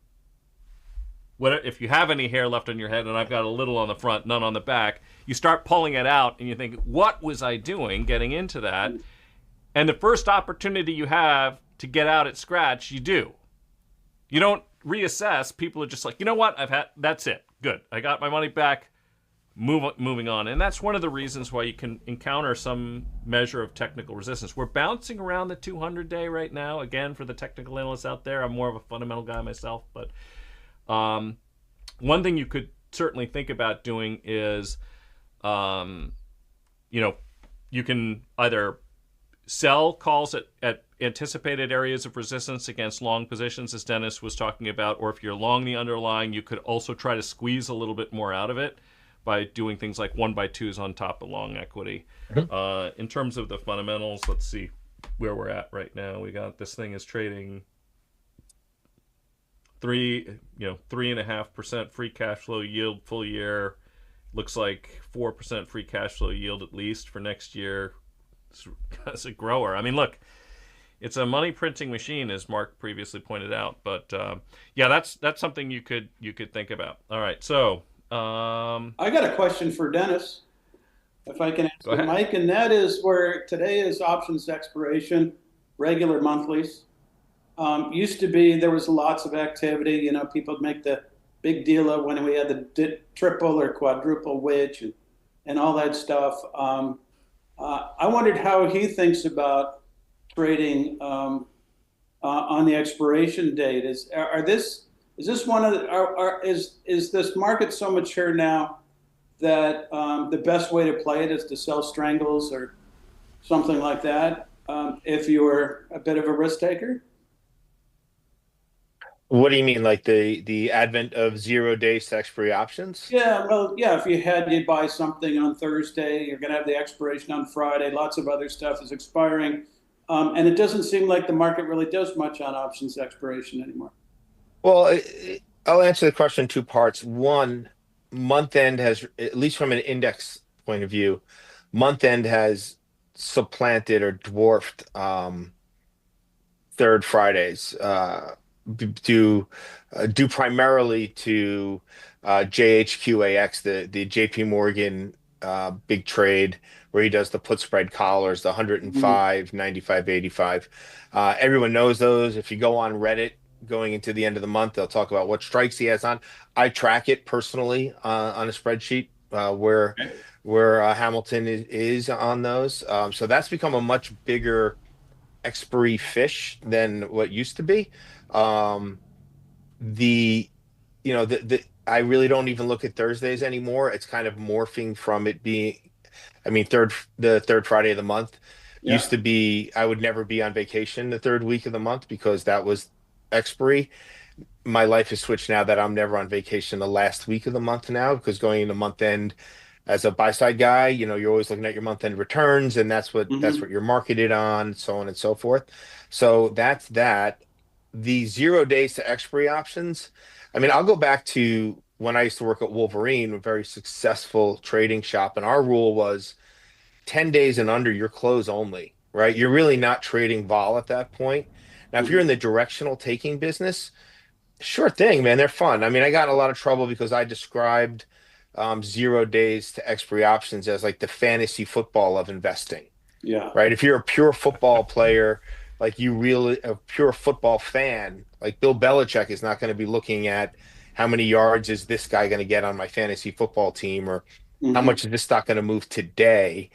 If you have any hair left on your head, and I've got a little on the front, none on the back, you start pulling it out and you think, what was I doing getting into that? And the first opportunity you have to get out at scratch, you do. You don't reassess. People are just like, you know what? That's it. Good. I got my money back. Moving on. And that's one of the reasons why you can encounter some measure of technical resistance. We're bouncing around the 200-day right now. Again, for the technical analysts out there, I'm more of a fundamental guy myself, but one thing you could certainly think about doing is, you can either sell calls at anticipated areas of resistance against long positions, as Dennis was talking about, or if you're long the underlying, you could also try to squeeze a little bit more out of it by doing things like 1x2s on top of long equity. In terms of the fundamentals, let's see where we're at right now. We got this thing is trading 3.5% free cash flow yield full year. Looks like 4% free cash flow yield at least for next year. It's a grower. I mean, look, it's a money printing machine, as Mark previously pointed out. But yeah, that's something you could think about. All right, so I got a question for Dennis, if I can ask Mike, and that is where today is options expiration, regular monthlies. Used to be there was lots of activity. People would make the big deal of when we had the triple or quadruple wedge and all that stuff. I wondered how he thinks about trading on the expiration date. Is this one of the, is this market so mature now that the best way to play it is to sell strangles or something like that if you were a bit of a risk taker? What do you mean, like the advent of 0 days to expiry options? Yeah, well, yeah. If you buy something on Thursday, you're going to have the expiration on Friday. Lots of other stuff is expiring, and it doesn't seem like the market really does much on options expiration anymore. Well, I'll answer the question in 2 parts. One, month end has, at least from an index point of view, month end has supplanted or dwarfed third Fridays, due primarily to JHQAX, the JP Morgan big trade where he does the put spread collars, the Mhm. 105, 95, 85. Everyone knows those. If you go on Reddit going into the end of the month, they'll talk about what strikes he has on. I track it personally on a spreadsheet Okay. where Hamilton is on those. So that's become a much bigger expiry fish than what used to be. Um, the the I really don't even look at Thursdays anymore. It's kind of morphing from it being, I mean, the third Friday of the month Yeah. used to be, I would never be on vacation the third week of the month because that was expiry. My life has switched now that I'm never on vacation the last week of the month now because going into month end as a buy side guy, you're always looking at your month end returns and that's Hmm. what you're marketed on, so on and so forth. So that's that. The 0 days to expiry options. I mean, I'll go back to when I used to work at Wolverine, a very successful trading shop, and our rule was 10 days and under, your close only, right? You're really not trading vol at that point. Now, if you're in Hmm. the directional taking business, sure thing, man. They're fun. I mean, I got in a lot of trouble because I described 0 days to expiry options as like the fantasy football of investing, Yeah. right? If you're a pure football player, like you really a pure football fan, like Bill Belichick is not going to be looking at how many yards is this guy going to get on my fantasy football team or how Hmm. much is this stock going to move today.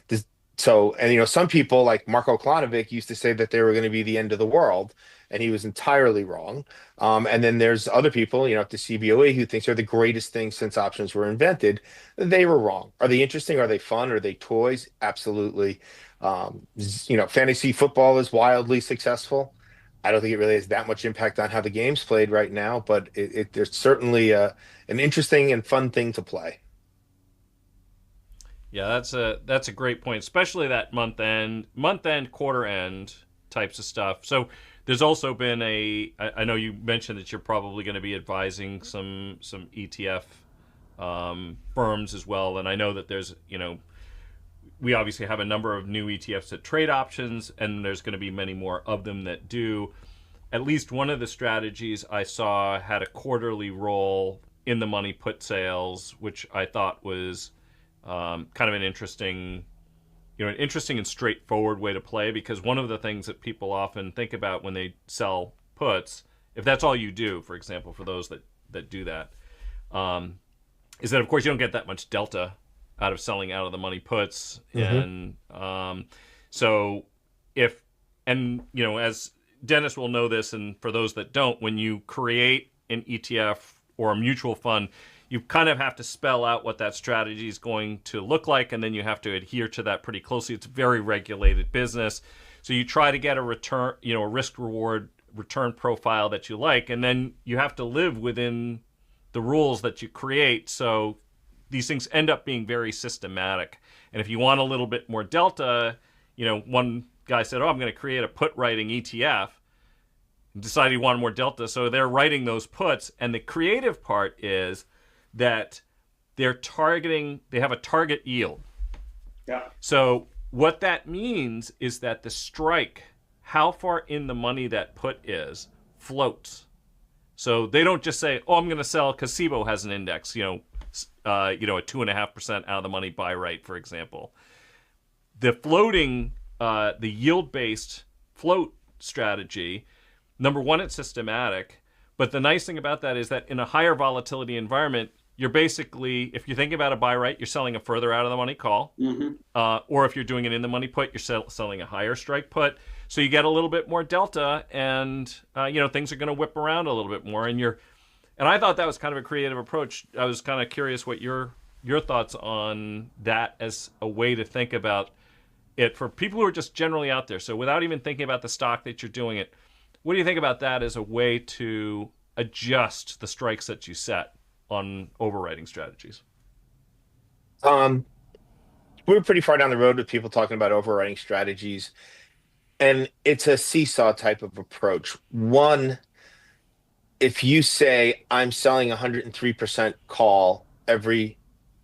This, so, and some people like Marko Klanovic used to say that they were going to be the end of the world, and he was entirely wrong. And then there's other people, at the CBOE who thinks they're the greatest thing since options were invented. They were wrong. Are they interesting? Are they fun? Are they toys? Absolutely. Fantasy football is wildly successful. I don't think it really has that much impact on how the game's played right now, but there's certainly an interesting and fun thing to play. Yeah, that's a great point, especially that month end, quarter end types of stuff. So there's also been I know you mentioned that you're probably going to be advising some ETF firms as well, and I know that there's we obviously have a number of new ETFs that trade options, and there's going to be many more of them that do. At least one of the strategies I saw had a quarterly roll in the money put sales, which I thought was kind of an interesting and straightforward way to play. Because one of the things that people often think about when they sell puts, if that's all you do, for example, for those that do that, um, is that of course you don't get that much delta out of selling out of the money puts, Hmm. and so if and as Dennis will know this, and for those that don't, when you create an ETF or a mutual fund, you kind of have to spell out what that strategy is going to look like, and then you have to adhere to that pretty closely. It's a very regulated business, so you try to get a return, a risk reward return profile that you like, and then you have to live within the rules that you create. So these things end up being very systematic. And if you want a little bit more delta, one guy said, "Oh, I'm going to create a put writing ETF." Decided he wanted more delta, so they're writing those puts. And the creative part is that they have a target yield. Yeah. So what that means is that the strike, how far in the money that put is, floats. So they don't just say, "Oh, I'm going to sell because SIBO has an index," a 2.5% out of the money buy right, for example. The floating, the yield based float strategy, number one, it's systematic. But the nice thing about that is that in a higher volatility environment, you're basically, if you're thinking about a buy right, you're selling a further out of the money call. Hmm. Or if you're doing it in the money put, you're selling a higher strike put. So you get a little bit more delta, and things are going to whip around a little bit more. And I thought that was kind of a creative approach. I was kind of curious what your thoughts on that as a way to think about it for people who are just generally out there. So without even thinking about the stock that you're doing it, what do you think about that as a way to adjust the strikes that you set on overwriting strategies? Um, we were pretty far down the road with people talking about overriding strategies, and it's a seesaw type of approach. One, if you say I'm selling 103% call every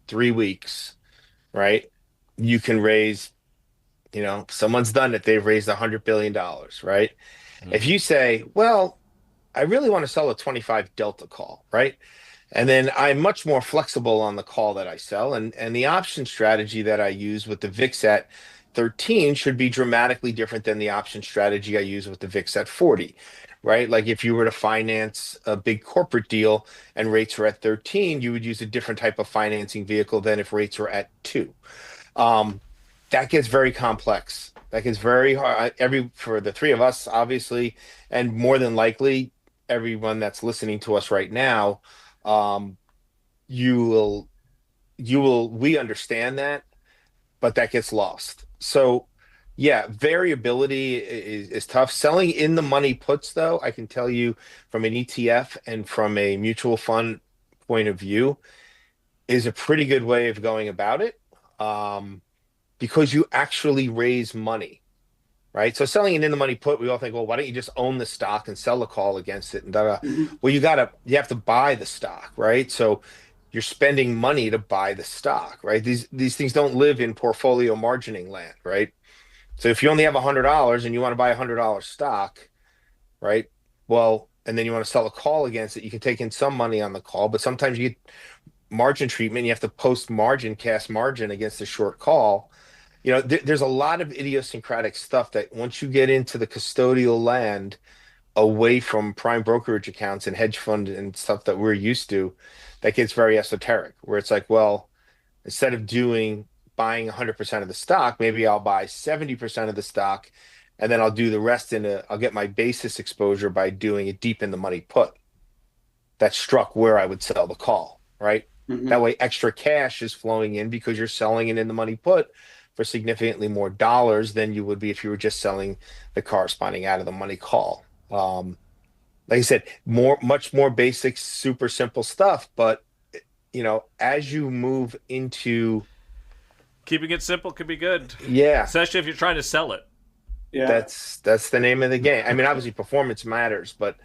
3 weeks, right? You can raise someone's done it. They've raised $100 billion, right? If Mhm. you say, well, I really want to sell a 25 delta call, right? And then I'm much more flexible on the call that I sell. And the option strategy that I use with the VIX at 13 should be dramatically different than the option strategy I use with the VIX at 40, right? Like if you were to finance a big corporate deal and rates were at 13, you would use a different type of financing vehicle than if rates were at 2. Um, that gets very complex. That gets very hard. For the three of us, obviously, and more than likely everyone that's listening to us right now, um, you will, we understand that, but that gets lost. So, yeah, variability is tough. Selling in the money puts, though, I can tell you from an ETF and from a mutual fund point of view, is a pretty good way of going about it. Because you actually raise money, right? So selling an in the money put, we all think, well, why don't you just own the stock and sell the call against it? And da, da. Mhm. Well, you have to buy the stock, right? So you're spending money to buy the stock, right? These things don't live in portfolio margining land, right? So if you only have $100 and you want to buy $100 stock, right? Well, and then you want to sell a call against it, you can take in some money on the call, but sometimes you get margin treatment. You have to post margin, cast margin against the short call. There's a lot of idiosyncratic stuff that once you get into the custodial land away from prime brokerage accounts and hedge fund and stuff that we're used to, that gets very esoteric, where it's like, well, instead of buying 100% of the stock, maybe I'll buy 70% of the stock, and then I'll do the rest I'll get my basis exposure by doing a deep in the money put that struck where I would sell the call, right? That Mhm. way, extra cash is flowing in because you're selling it in the money put for significantly more dollars than you would be if you were just selling the corresponding out of the money call. Like I said, much more basic, super simple stuff. But as you move into, Keeping it simple could be good, yeah, especially if you're trying to sell it. Yeah. that's the name of the game. I mean, obviously, performance matters, but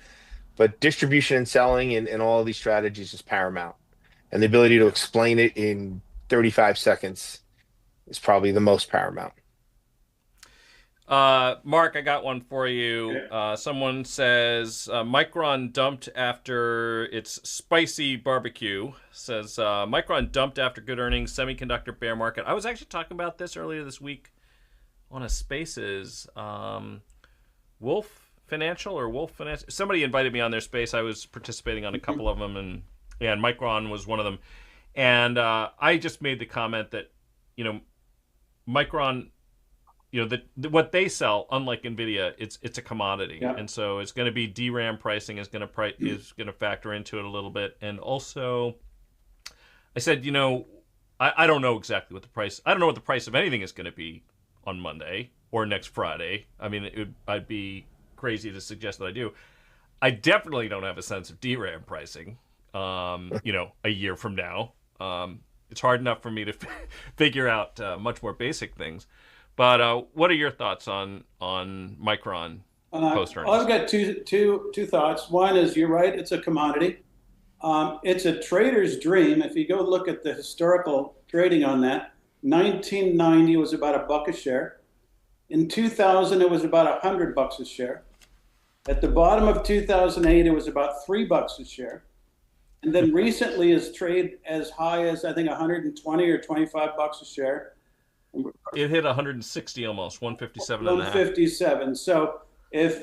distribution and selling and all of these strategies is paramount. And the ability to Yeah. explain it in 35 seconds is probably the most paramount. Mark, I got one for you. Okay. Someone says Micron dumped after its spicy barbecue. Says Micron dumped after good earnings, semiconductor bear market. I was actually talking about this earlier this week on a Spaces. Wolf Financial or Wolf Financial. Somebody invited me on their space. I was participating on a couple of them, and Micron was one of them. And I just made the comment that Micron, what they sell, unlike Nvidia, it's a commodity, Yeah. and so it's going to be DRAM pricing is going to factor into it a little bit. And also, I said, I don't know exactly what the price. I don't know what the price of anything is going to be on Monday or next Friday. I mean, I'd be crazy to suggest that I do. I definitely don't have a sense of DRAM pricing. A year from now, it's hard enough for me to figure out much more basic things. But what are your thoughts on Micron post Well, earnings? I've got two thoughts. One is you're right; it's a commodity. It's a trader's dream. If you go look at the historical trading on that, 1990 was about $1 a share. In 2000, it was about $100 a share. At the bottom of 2008, it was about $3 a share. And then recently is trade as high as I think 120 or $25 a share. It hit 160 almost, 157 and a half. 157. So if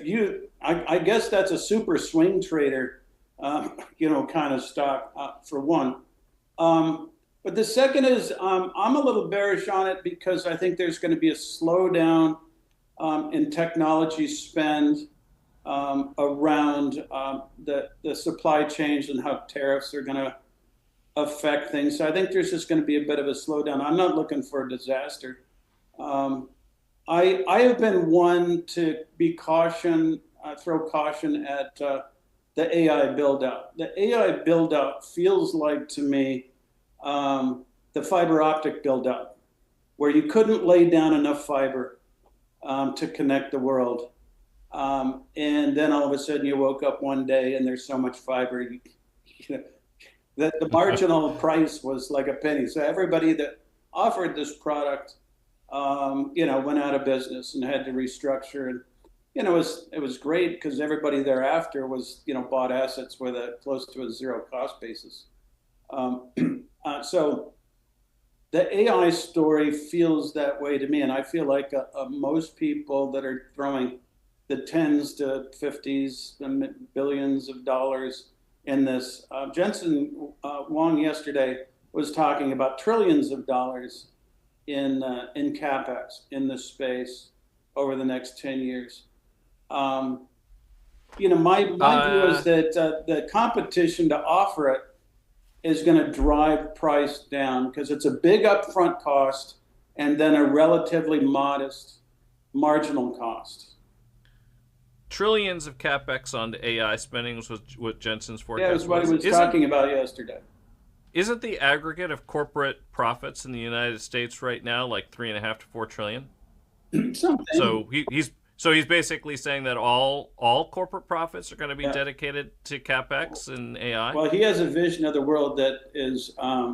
I guess that's a super swing trader, kind of stock for one. But the second is I'm a little bearish on it because I think there's going to be a slowdown in technology spend around the supply chains and how tariffs are going to affect things. So I think there's just going to be a bit of a slowdown. I'm not looking for a disaster. I have been one to throw caution at the AI build out. The AI build out feels like to me the fiber optic build out, where you couldn't lay down enough fiber to connect the world. And then all of a sudden you woke up one day and there's so much fiber, that the marginal price was like a penny. So everybody that offered this product went out of business and had to restructure. And it was great because everybody thereafter was bought assets with a close to a zero cost basis. So the AI story feels that way to me, and I feel like most people that are throwing the tens to 50s and billions of dollars in this. Jensen Huang yesterday was talking about trillions of dollars in capex in this space over the next 10 years. My view is that the competition to offer it is going to drive price down because it's a big upfront cost and then a relatively modest marginal cost. Trillions of capex onto AI spending was what Jensen's forecast was. Yeah, that's what he was talking about yesterday. Isn't the aggregate of corporate profits in the United States right now like 3.5 to 4 trillion? Something. So he's basically saying that all corporate profits are going to be dedicated to capex and AI. Well, he has a vision of the world that is off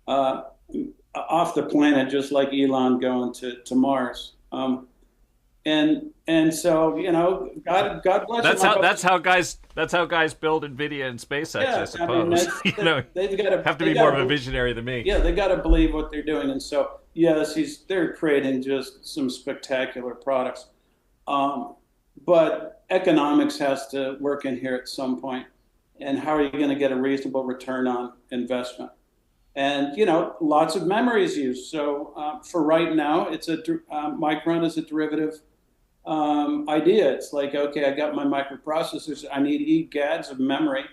the planet, just like Elon going to Mars. And so God bless. That's how guys build NVIDIA and SpaceX. I suppose. They've got to have to be more of a visionary than me. Yeah, they got to believe what they're doing, and so yes, they're creating just some spectacular products. But economics has to work in here at some point, and how are you going to get a reasonable return on investment? And lots of memory is used. So for right now, it's Micron is a derivative idea. It's like, okay, I got my microprocessors. I need egads of memory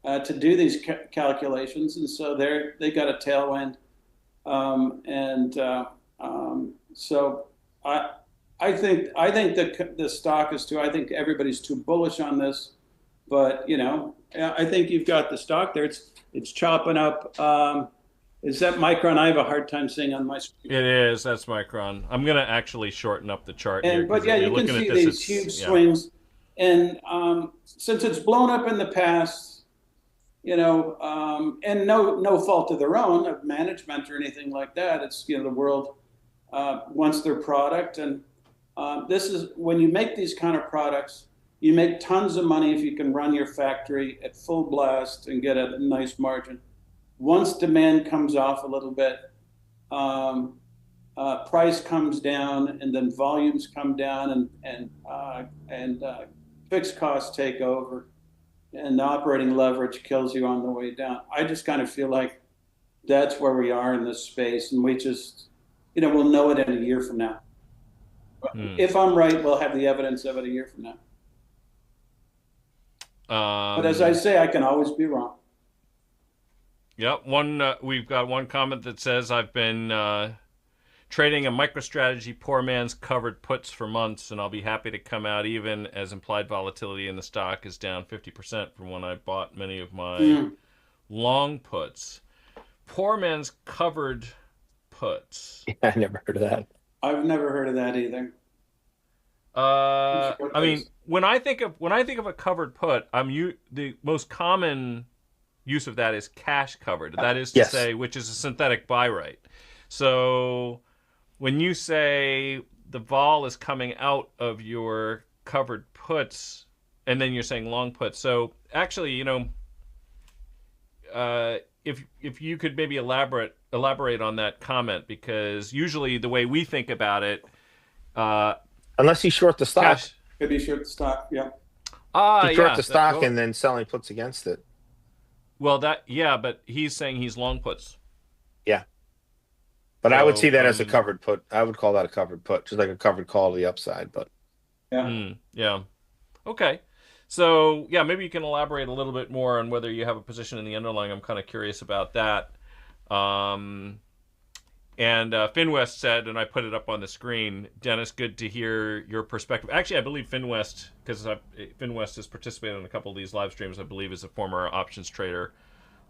to do these calculations, and so they got a tailwind. So I think the stock is too. I think everybody's too bullish on this, but I think you've got the stock there. It's chopping up. Is that Micron? I have a hard time seeing on my screen. It is. That's Micron. I'm going to actually shorten up the chart here. But yeah, you can see these huge swings. And since it's blown up in the past, and no fault of their own, of management or anything like that, it's, the world wants their product. And this is, when you make these kind of products, you make tons of money if you can run your factory at full blast and get a nice margin. Once demand comes off a little bit, price comes down, and then volumes come down, and fixed costs take over, and operating leverage kills you on the way down. I just kind of feel like that's where we are in this space, and we just, we'll know it in a year from now. If I'm right, we'll have the evidence of it a year from now. But as I say, I can always be wrong. Yep. We've got one comment that says, I've been trading a MicroStrategy poor man's covered puts for months, and I'll be happy to come out even as implied volatility in the stock is down 50% from when I bought many of my long puts. Poor man's covered puts. Yeah, I never heard of that. I've never heard of that either. I mean, when I think of a covered put, the most common use of that is cash covered. That is to say, which is a synthetic buy right. So when you say the vol is coming out of your covered puts, and then you're saying long puts. So actually, if you could maybe elaborate on that comment, because usually the way we think about it, unless you short the stock, could be short the stock, yeah. You short the stock and then selling puts against it. Well, but he's saying he's long puts. Yeah. But I would see that as a covered put. I would call that a covered put, just like a covered call to the upside. But yeah. Okay. So, maybe you can elaborate a little bit more on whether you have a position in the underlying. I'm kind of curious about that. And FinWest said, and I put it up on the screen, Dennis, good to hear your perspective. Actually, I believe FinWest, because FinWest has participated in a couple of these live streams, I believe is a former options trader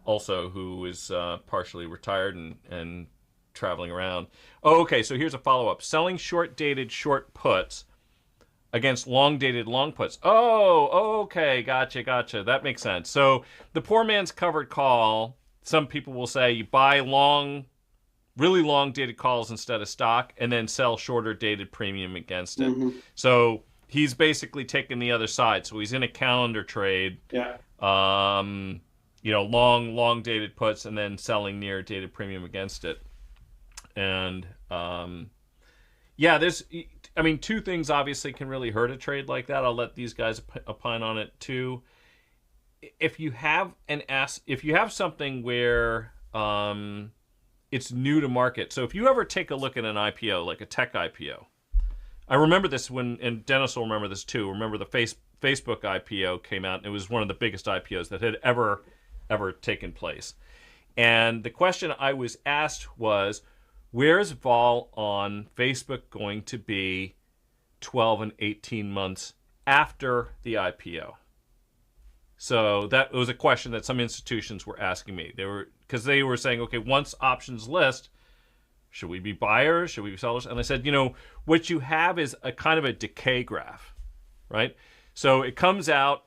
also who is partially retired and traveling around. Oh, okay, so here's a follow-up. Selling short-dated short puts against long-dated long puts. Oh, okay, gotcha. That makes sense. So the poor man's covered call, some people will say you buy long really long dated calls instead of stock, and then sell shorter dated premium against it. Mm-hmm. So he's basically taking the other side. So he's in a calendar trade. Yeah. Long dated puts and then selling near dated premium against it. And there's, two things obviously can really hurt a trade like that. I'll let these guys opine on it too. If you have something where it's new to market, so if you ever take a look at an IPO, like a tech IPO, I remember this and Dennis will remember this too. Remember the Facebook IPO came out, and it was one of the biggest IPOs that had ever taken place. And the question I was asked was, where's vol on Facebook going to be 12 and 18 months after the IPO? So that was a question that some institutions were asking me. Because they were saying, okay, once options list, should we be buyers? Should we be sellers? And I said, what you have is a kind of a decay graph, right? So it comes out,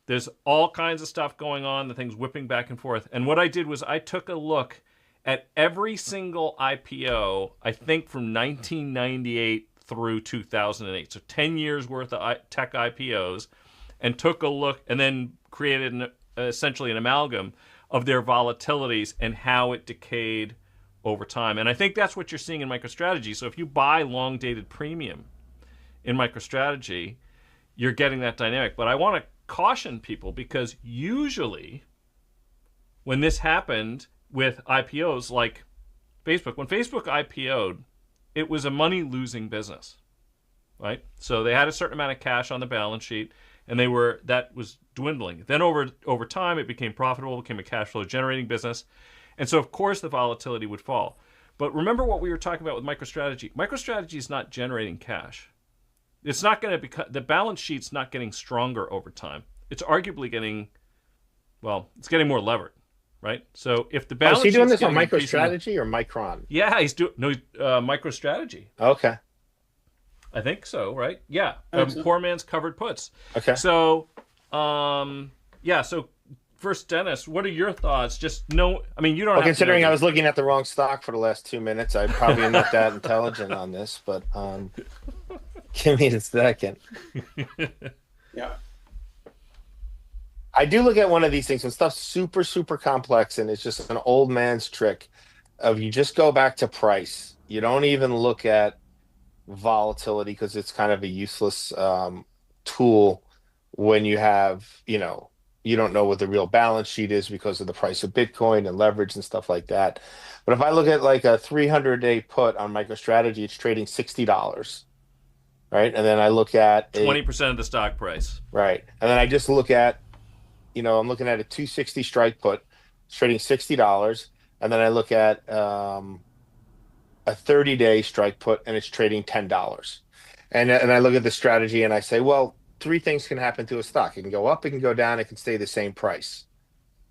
there's all kinds of stuff going on, the thing's whipping back and forth. And what I did was I took a look at every single IPO, I think from 1998 through 2008. So 10 years worth of tech IPOs, and took a look and then created essentially an amalgam of their volatilities and how it decayed over time. And I think that's what you're seeing in MicroStrategy. So if you buy long dated premium in MicroStrategy, you're getting that dynamic. But I want to caution people, because usually when this happened with IPOs like Facebook, when Facebook IPO'd, it was a money losing business, right? So they had a certain amount of cash on the balance sheet, and that was dwindling. Then over time, it became profitable, became a cash flow generating business. And so of course the volatility would fall. But remember what we were talking about with MicroStrategy. MicroStrategy is not generating cash. It's not going to become, the balance sheet's not getting stronger over time. It's arguably getting more levered, right? So if the balance is he doing this on increasingly... MicroStrategy or Micron? Yeah, he's doing MicroStrategy. Okay. I think so, right? Yeah. So. Poor man's covered puts. Okay. So, so first, Dennis, what are your thoughts? You don't have considering to I was looking at the wrong stock for the last 2 minutes, I probably am not that intelligent on this, but give me a second. Yeah. I do look at one of these things when stuff's super, super complex and it's just an old man's trick of you just go back to price. You don't even look at volatility because it's kind of a useless tool when you have, you don't know what the real balance sheet is because of the price of Bitcoin and leverage and stuff like that. But if I look at like a 300-day put on MicroStrategy, it's trading $60, right? And then I look at 20% of the stock price. Right. And then I just look at, I'm looking at a 260 strike put, it's trading $60. And then I look at a 30-day strike put, and it's trading $10. And I look at the strategy and I say, well, three things can happen to a stock. It can go up, it can go down, it can stay the same price,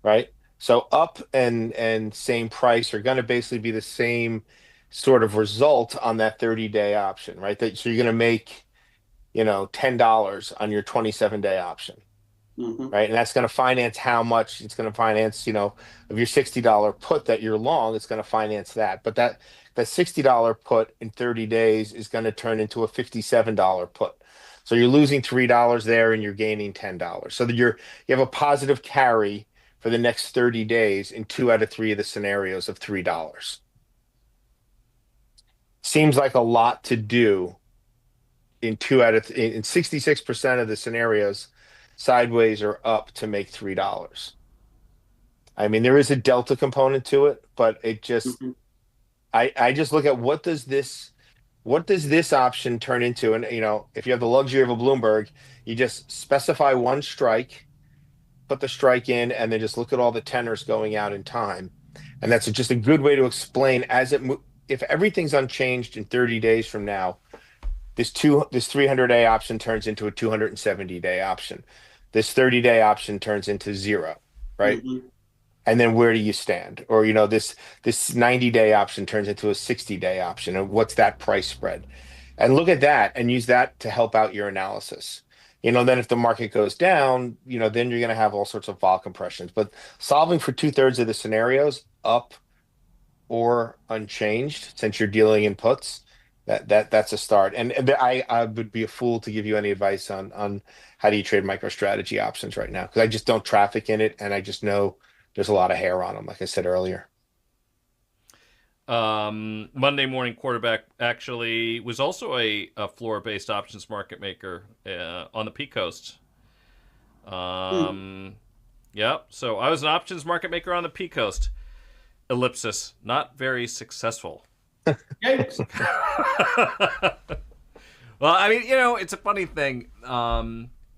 right? So up and same price are going to basically be the same sort of result on that 30-day option, right? So you're going to make, $10 on your 27-day option, right? And that's going to finance how much it's going to finance, of your $60 put that you're long, it's going to finance that. But that $60 put in 30 days is going to turn into a $57 put. So you're losing $3 there and you're gaining $10. So that you have a positive carry for the next 30 days in 2 out of 3 of the scenarios of $3. Seems like a lot to do in 66% of the scenarios, sideways or up to make $3. I mean, there is a delta component to it, but it just I just look at what does this option turn into? And if you have the luxury of a Bloomberg, you just specify one strike, put the strike in, and then just look at all the tenors going out in time. And that's just a good way to explain if everything's unchanged in 30 days from now, this 300-day option turns into a 270-day option. This 30-day option turns into 0, right? And then where do you stand? Or, this 90-day option turns into a 60-day option. And what's that price spread? And look at that and use that to help out your analysis. Then if the market goes down, then you're going to have all sorts of vol compressions. But solving for 2/3 of the scenarios, up or unchanged, since you're dealing in puts, that's a start. And I would be a fool to give you any advice on how do you trade MicroStrategy options right now, because I just don't traffic in it, and I just know there's a lot of hair on them, like I said earlier. Monday morning quarterback actually was also a floor-based options market maker on the P Coast. Yeah, so I was an options market maker on the P Coast. Ellipsis, not very successful. Yikes. Well, I mean, it's a funny thing.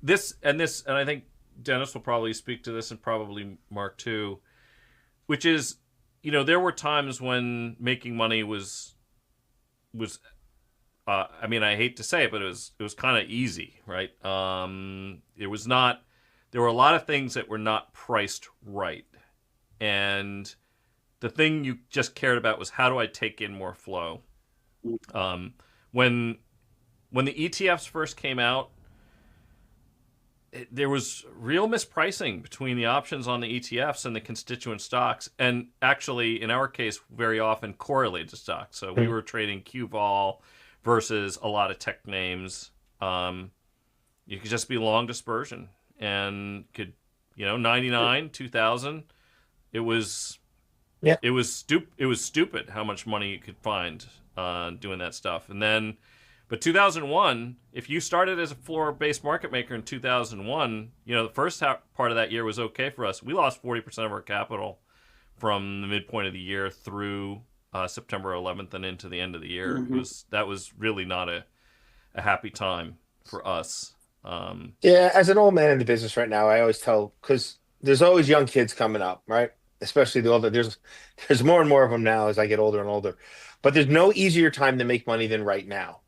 This, and I think Dennis will probably speak to this, and probably Mark too, which is, there were times when making money was I mean, I hate to say it, but it was kind of easy, right? There were a lot of things that were not priced right, and the thing you just cared about was, how do I take in more flow? When the ETFs first came out, there was real mispricing between the options on the ETFs and the constituent stocks, and actually, in our case, very often correlated stocks. So we were trading QVol versus a lot of tech names. You could just be long dispersion, and could, 99, 2000. It was stupid how much money you could find doing that stuff. And then, but 2001, if you started as a floor-based market maker in 2001, the first part of that year was okay for us. We lost 40% of our capital from the midpoint of the year through September 11th and into the end of the year. Mm-hmm. That was really not a happy time for us. Yeah, as an old man in the business right now, I always tell, because there's always young kids coming up, right? Especially the older. There's more and more of them now as I get older and older. But there's no easier time to make money than right now,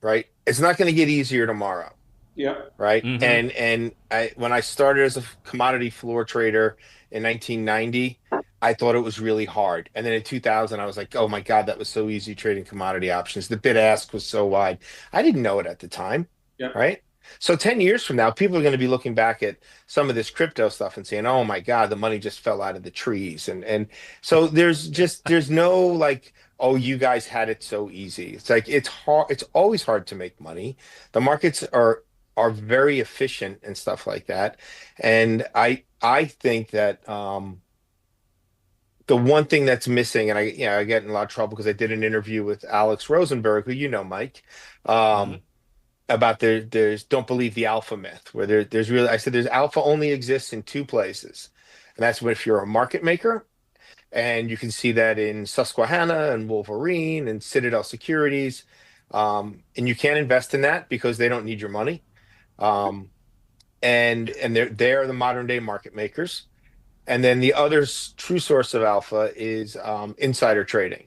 right? It's not going to get easier tomorrow. Yeah. Right. Mm-hmm. And when I started as a commodity floor trader in 1990, I thought it was really hard. And then in 2000, I was like, oh my God, that was so easy trading commodity options. The bid ask was so wide. I didn't know it at the time. Yeah. Right. So 10 years from now, people are going to be looking back at some of this crypto stuff and saying, oh my God, the money just fell out of the trees. And so there's no like, oh, you guys had it so easy. It's like, it's hard. It's always hard to make money. The markets are very efficient and stuff like that. And I think that the one thing that's missing, and I get in a lot of trouble because I did an interview with Alex Rosenberg, who Mike, Mm-hmm. about there's don't believe the alpha myth, where there's really, I said there's alpha only exists in two places, and that's if you're a market maker, and you can see that in Susquehanna and Wolverine and Citadel Securities, and you can't invest in that because they don't need your money. And they're the modern day market makers. And then the other true source of alpha is insider trading.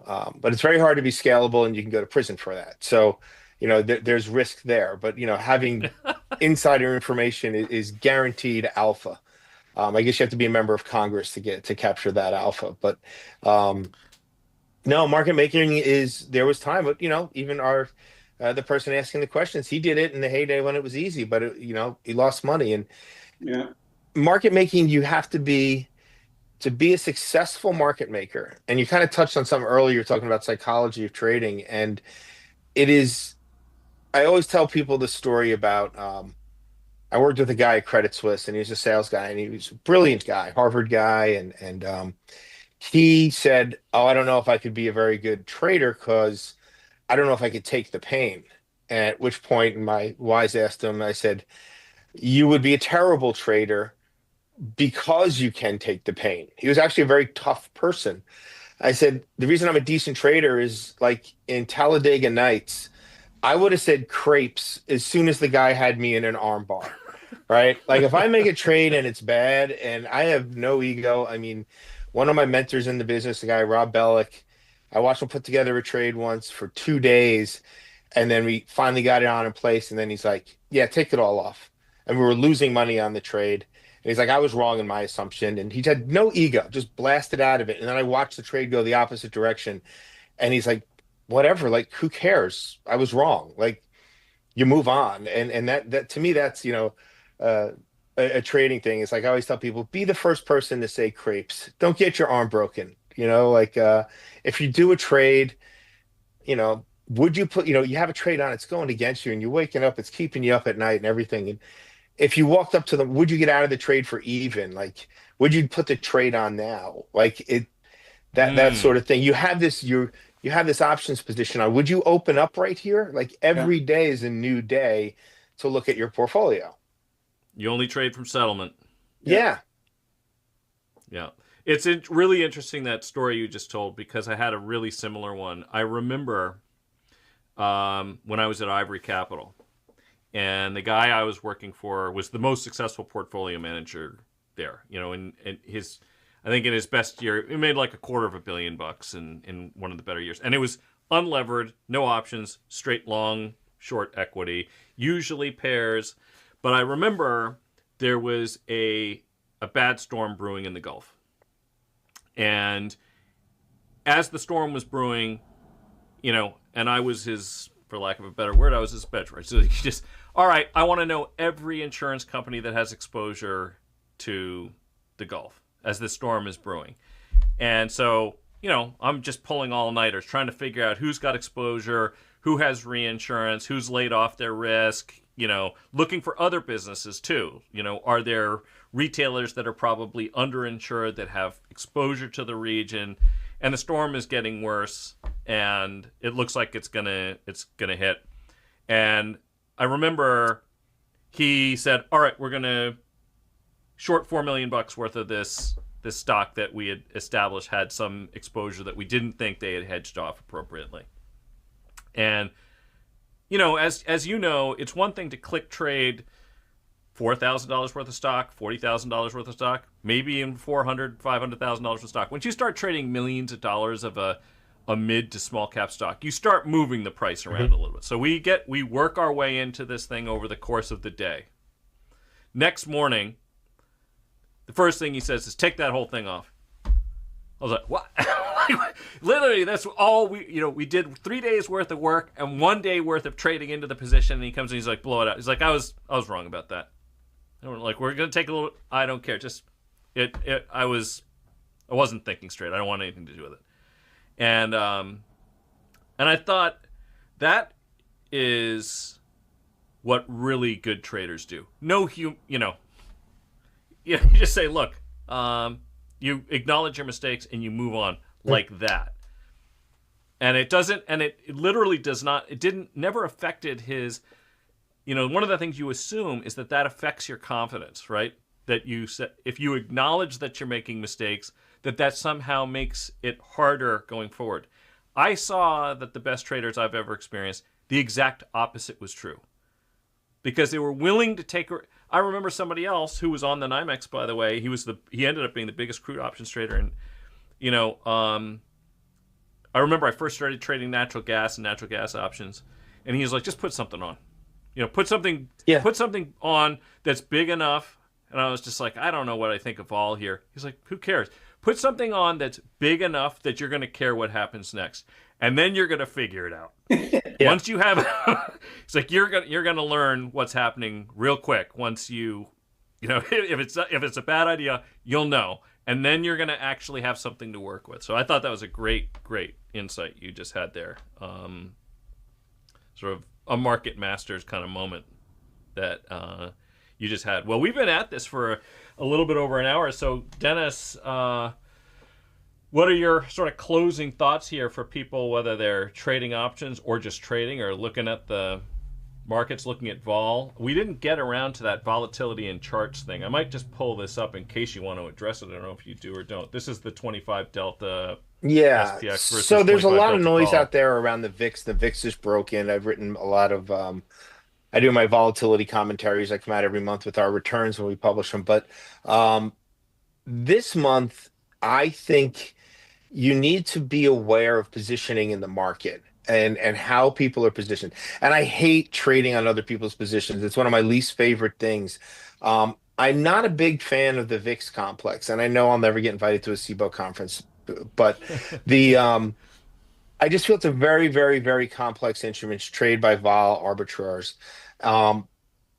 But it's very hard to be scalable, and you can go to prison for that. So, there's risk there. But, having insider information is guaranteed alpha. I guess you have to be a member of Congress to capture that alpha. But no, market making there was time, but, even the person asking the questions, he did it in the heyday when it was easy, but he lost money. And Yeah. market making, you have to be a successful market maker. And you kind of touched on something earlier, talking about psychology of trading. And I always tell people the story about, I worked with a guy at Credit Suisse, and he was a sales guy, and he was a brilliant guy, Harvard guy. And he said, oh, I don't know if I could be a very good trader because I don't know if I could take the pain. At which point my wise asked him, I said, you would be a terrible trader because you can take the pain. He was actually a very tough person. I said, the reason I'm a decent trader is, like, in Talladega Nights, I would have said crepes as soon as the guy had me in an arm bar, right? Like, if I make a trade and it's bad and I have no ego, I mean, one of my mentors in the business, the guy, Rob Bellick, I watched him put together a trade once for 2 days, and then we finally got it on in place. And then he's like, yeah, take it all off. And we were losing money on the trade. And he's like, I was wrong in my assumption. And he had no ego, just blasted out of it. And then I watched the trade go the opposite direction. And he's like, whatever, like, who cares? I was wrong. Like, you move on. And that to me, that's, a trading thing. It's like I always tell people, be the first person to say crepes. Don't get your arm broken. like if you do a trade, would you put, you have a trade on, it's going against you and you're waking up, it's keeping you up at night and everything. And if you walked up to them, would you get out of the trade for even? Like, would you put the trade on now? Like that Mm. sort of thing. You have this options position on. Would you open up right here? Like Yeah. every day is a new day to look at your portfolio. You only trade from settlement. Yeah. Yeah. Yeah. It's really interesting, that story you just told, because I had a really similar one. I remember when I was at Ivory Capital, and the guy I was working for was the most successful portfolio manager there. And his, I think in his best year, he made like $250 million in one of the better years. And it was unlevered, no options, straight long, short equity, usually pairs. But I remember there was a bad storm brewing in the Gulf. And as the storm was brewing, and I was his, for lack of a better word, I was his bedroom. So he just, all right, I want to know every insurance company that has exposure to the Gulf as the storm is brewing. And so, I'm just pulling all-nighters, trying to figure out who's got exposure, who has reinsurance, who's laid off their risk, looking for other businesses too. Are there retailers that are probably underinsured that have exposure to the region, and the storm is getting worse, and it looks like it's gonna hit. And I remember he said, "All right, we're gonna short $4 million worth of this stock that we had established had some exposure that we didn't think they had hedged off appropriately." And as you know, it's one thing to click trade $4,000 worth of stock, $40,000 worth of stock, maybe even $500,000 worth of stock. Once you start trading millions of dollars of a mid to small cap stock, you start moving the price around a little bit. So we work our way into this thing over the course of the day. Next morning, the first thing he says is, take that whole thing off. I was like, what? Literally, that's all we did 3 days worth of work and 1 day worth of trading into the position. And he comes and he's like, blow it out. He's like, I was wrong about that. And we're like, we're going to take a little, I don't care. Just I wasn't thinking straight. I don't want anything to do with it. And I thought that is what really good traders do. You just say, look, you acknowledge your mistakes and you move on like that. And it doesn't, and it literally does not, never affected his, one of the things you assume is that affects your confidence, right? That if you acknowledge that you're making mistakes, that somehow makes it harder going forward. I saw that the best traders I've ever experienced, the exact opposite was true. Because they were willing to take. I remember somebody else who was on the NYMEX, by the way. He ended up being the biggest crude options trader, and I remember I first started trading natural gas and natural gas options, and he was like, "Just put something on, put something on that's big enough." And I was just like, "I don't know what I think of all here." He's like, "Who cares? Put something on that's big enough that you're going to care what happens next, and then you're going to figure it out." Yeah. Once you have, it's like you're gonna learn what's happening real quick. Once if it's a bad idea, you'll know, and then you're gonna actually have something to work with. So I thought that was a great insight you just had there. Sort of a market masters kind of moment that you just had. Well, we've been at this for a little bit over an hour. So Dennis, what are your sort of closing thoughts here for people, whether they're trading options or just trading or looking at the markets, looking at vol? We didn't get around to that volatility and charts thing. I might just pull this up in case you want to address it. I don't know if you do or don't. This is the 25 delta Yeah. SPX versus So there's a 25 lot of delta noise vol. out there around the VIX. The VIX is broken. I've written a lot of I do my volatility commentaries. I come out every month with our returns when we publish them. But this month, I think you need to be aware of positioning in the market and how people are positioned. And I hate trading on other people's positions. It's one of my least favorite things. I'm not a big fan of the VIX complex, and I know I'll never get invited to a SIBO conference, but the I just feel it's a very, very, very complex instrument. It's traded by vol arbitrars. Um,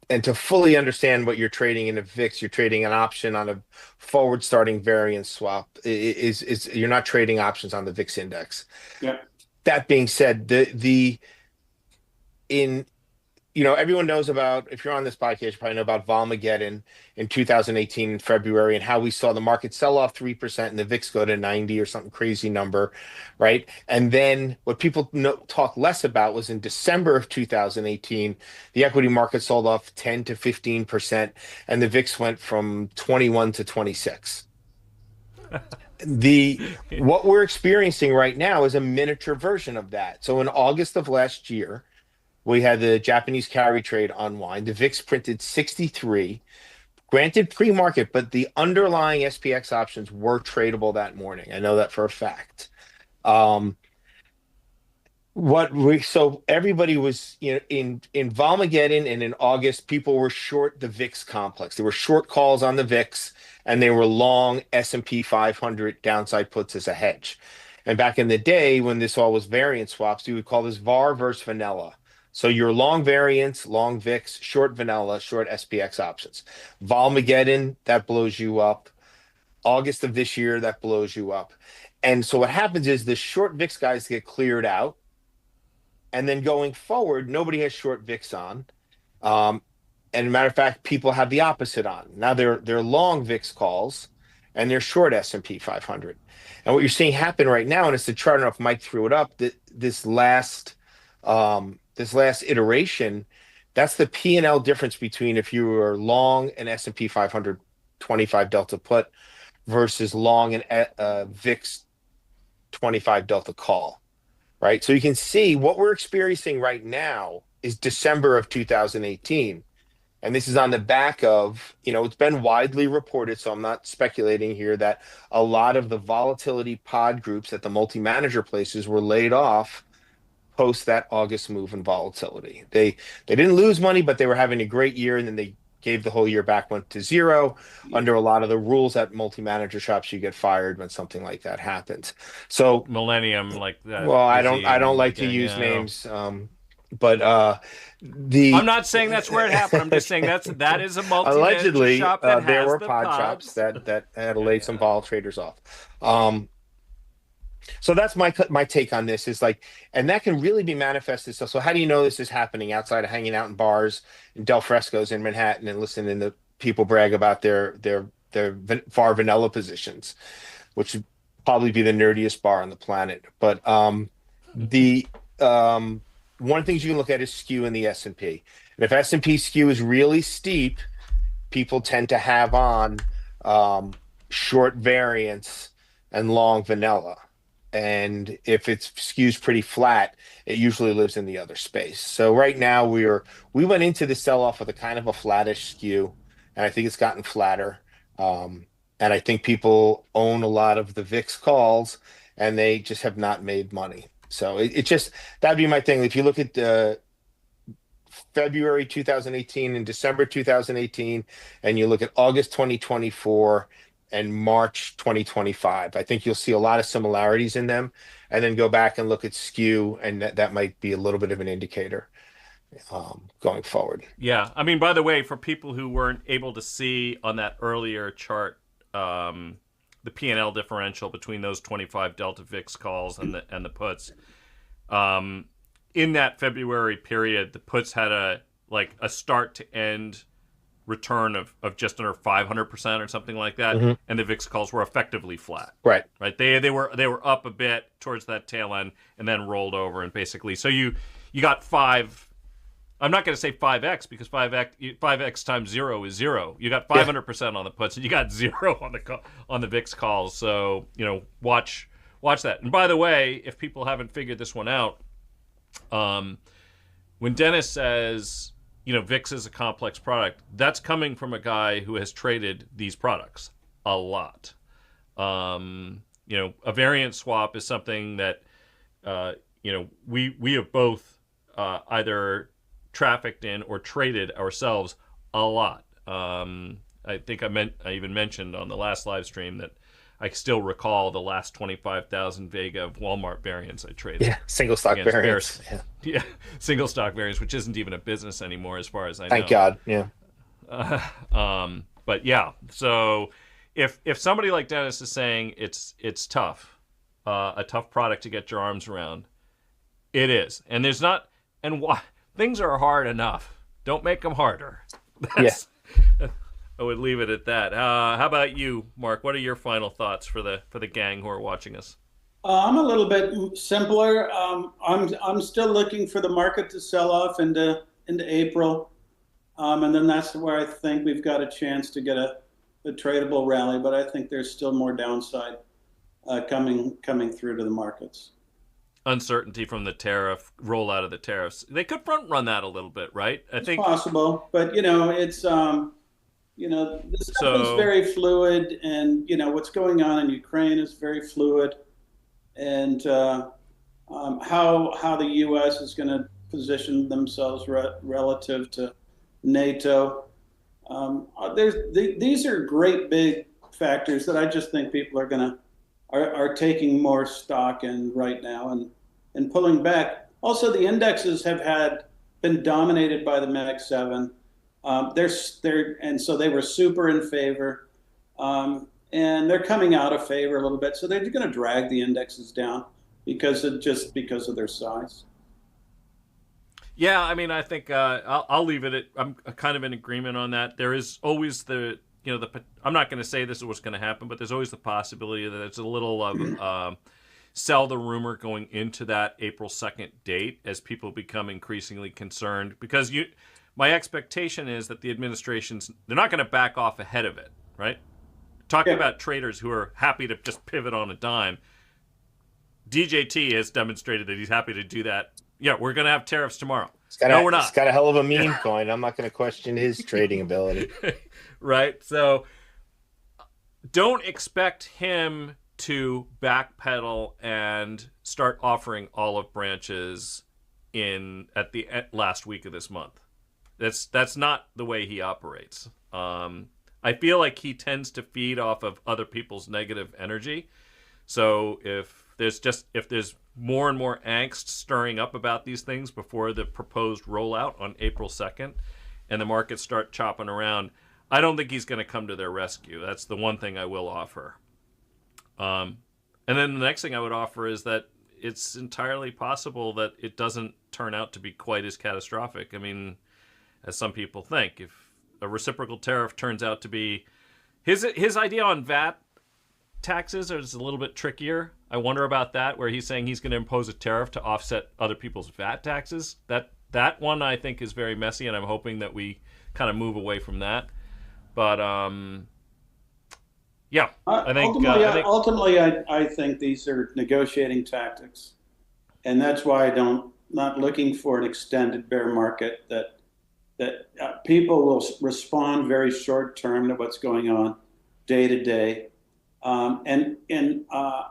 and to fully understand what you're trading in a VIX, you're trading an option on a forward starting variance swap. Is you're not trading options on the VIX index. Yeah. That being said, in everyone knows about, if you're on this podcast, you probably know about Volmageddon in 2018 in February and how we saw the market sell off 3% and the VIX go to 90 or something crazy number, right? And then what people talk less about was in December of 2018, the equity market sold off 10 to 15% and the VIX went from 21 to 26. What we're experiencing right now is a miniature version of that. So in August of last year, we had the Japanese carry trade unwind. The VIX printed 63, granted pre-market, but the underlying SPX options were tradable that morning. I know that for a fact. So everybody was, in Volmageddon and in August, people were short the VIX complex. There were short calls on the VIX, and they were long S&P 500 downside puts as a hedge. And back in the day, when this all was variance swaps, you would call this VAR versus vanilla. So your long variance, long VIX, short vanilla, short SPX options. Volmageddon, that blows you up. August of this year, that blows you up. And so what happens is the short VIX guys get cleared out. And then going forward, nobody has short VIX on. And as a matter of fact, people have the opposite on. Now they're long VIX calls and they're short S&P 500. And what you're seeing happen right now, and it's the chart, I don't know if Mike threw it up, this last iteration, that's the P&L difference between if you were long an S&P 500 25 delta put versus long an VIX 25 delta call, right? So you can see what we're experiencing right now is December of 2018. And this is on the back of, it's been widely reported, so I'm not speculating here, that a lot of the volatility pod groups at the multi-manager places were laid off post that August move in volatility. They didn't lose money, but they were having a great year, and then they gave the whole year back, went to zero. Under a lot of the rules at multi-manager shops, you get fired when something like that happens. So Millennium, like that. Well, I don't like to use names, but I'm not saying that's where it happened. I'm just saying that is a multi-manager allegedly shop that there has were the pod shops that had laid some vol traders off. So that's my take on this is and that can really be manifested. So how do you know this is happening outside of hanging out in bars and Del Fresco's in Manhattan and listening to people brag about their VAR vanilla positions, which would probably be the nerdiest bar on the planet. But one of the things you can look at is skew in the S&P. And if S&P skew is really steep, people tend to have on short variance and long vanilla. And if it skews pretty flat, it usually lives in the other space. So right now we went into the sell-off with a kind of a flattish skew, and I think it's gotten flatter. And I think people own a lot of the VIX calls, and they just have not made money. So that'd be my thing. If you look at February 2018 and December 2018, and you look at August 2024 and March 2025, I think you'll see a lot of similarities in them, and then go back and look at skew, and that might be a little bit of an indicator going forward. Yeah. I mean, by the way, for people who weren't able to see on that earlier chart, the P&L differential between those 25 delta VIX calls and the puts, in that February period, the puts had a start to end return of just under 500% or something like that, and the VIX calls were effectively flat. Right. They were up a bit towards that tail end and then rolled over, and basically, so you got five. I'm not going to say 5x because 5x times 0 is 0. You got 500% on the puts, and you got 0 on the VIX calls. So watch that. And by the way, if people haven't figured this one out, when Dennis says VIX is a complex product, that's coming from a guy who has traded these products a lot. A variance swap is something that we have both either trafficked in or traded ourselves a lot. I think I even mentioned on the last live stream that I still recall the last 25,000 Vega of Walmart variants I traded. Yeah, single stock against variants. Bears. Yeah, single stock variants, which isn't even a business anymore as far as I know. Thank God. Yeah. But yeah, so if somebody like Dennis is saying it's tough, a tough product to get your arms around, it is. And there's not, and why things are hard enough. Don't make them harder. That's, yeah. I would leave it at that. How about you, Mark? What are your final thoughts for the gang who are watching us? I'm a little bit simpler. I'm still looking for the market to sell off into April, and then that's where I think we've got a chance to get a tradable rally. But I think there's still more downside coming through to the markets. Uncertainty from the tariff rollout of the tariffs. They could front run that a little bit, right? I think it's possible, but it's this stuff is very fluid, and what's going on in Ukraine is very fluid, and how the U.S. is going to position themselves relative to NATO. These are great big factors that I just think people are taking more stock in right now and pulling back. Also, the indexes have been dominated by the Mag 7. And so they were super in favor, and they're coming out of favor a little bit. So they're going to drag the indexes down because of their size. Yeah, I mean, I think I'll leave it at. I'm kind of in agreement on that. There is always I'm not going to say this is what's going to happen, but there's always the possibility that it's a little of sell the rumor going into that April 2nd date as people become increasingly concerned, because my expectation is that the administration's, they're not going to back off ahead of it, right? Talking about traders who are happy to just pivot on a dime. DJT has demonstrated that he's happy to do that. Yeah, we're going to have tariffs tomorrow. No, we're not. He's got a hell of a meme coin. I'm not going to question his trading ability. Right? So don't expect him to backpedal and start offering olive branches at the last week of this month. That's not the way he operates. I feel like he tends to feed off of other people's negative energy. So if there's more and more angst stirring up about these things before the proposed rollout on April 2nd, and the markets start chopping around, I don't think he's going to come to their rescue. That's the one thing I will offer. And then the next thing I would offer is that it's entirely possible that it doesn't turn out to be quite as catastrophic. I mean, as some people think, if a reciprocal tariff turns out to be his idea on VAT taxes is a little bit trickier. I wonder about that, where he's saying he's going to impose a tariff to offset other people's VAT taxes. That one I think is very messy, and I'm hoping that we kind of move away from that. But yeah, I think ultimately I think these are negotiating tactics, and that's why not looking for an extended bear market. That people will respond very short term to what's going on day to day, and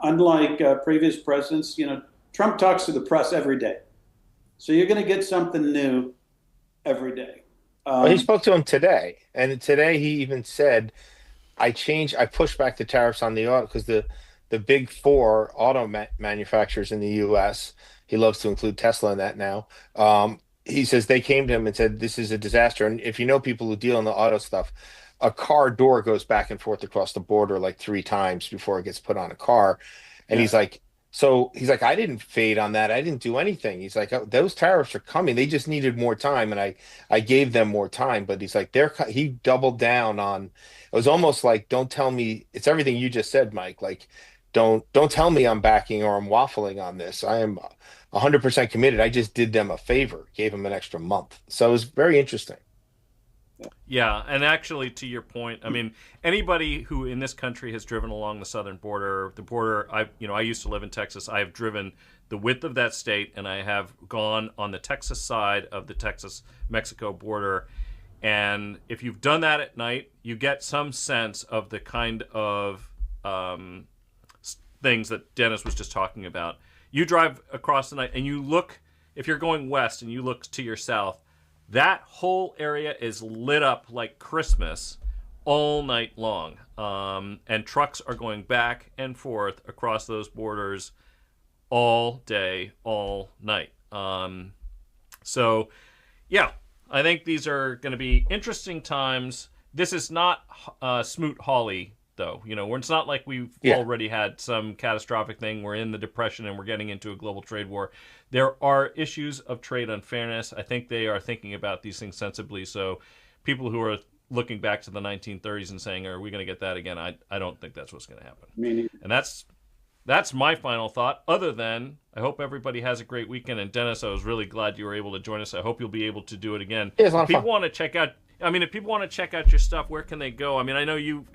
unlike previous presidents, Trump talks to the press every day, so you're going to get something new every day. Well, he spoke to him today, and today he even said, I pushed back the tariffs on the auto because the big four auto manufacturers in the U.S., he loves to include Tesla in that now. He says they came to him and said, this is a disaster. And if you know people who deal in the auto stuff, a car door goes back and forth across the border like 3 times before it gets put on a car. And he's like, I didn't fade on that. I didn't do anything. He's like, oh, those tariffs are coming. They just needed more time. And I gave them more time. But he's like, he doubled down on, it was almost like, don't tell me, it's everything you just said, Mike. Like, don't tell me I'm backing or I'm waffling on this. I am 100% committed. I just did them a favor, gave them an extra month. So it was very interesting. Yeah, and actually, to your point, I mean, anybody who in this country has driven along the southern border, I used to live in Texas. I have driven the width of that state, and I have gone on the Texas side of the Texas-Mexico border. And if you've done that at night, you get some sense of the kind of things that Dennis was just talking about. You drive across the night, and you look, if you're going west and you look to your south, that whole area is lit up like Christmas all night long. and trucks are going back and forth across those borders all day, all night. So, yeah, I think these are going to be interesting times. This is not Smoot-Hawley, though. It's not like we've already had some catastrophic thing. We're in the Depression and we're getting into a global trade war. There are issues of trade unfairness. I think they are thinking about these things sensibly. So people who are looking back to the 1930s and saying, are we going to get that again? I don't think that's what's going to happen. And that's my final thought, other than I hope everybody has a great weekend. And Dennis, I was really glad you were able to join us. I hope you'll be able to do it again. Yeah, it's a lot of fun. If people want to check out your stuff, where can they go? I know you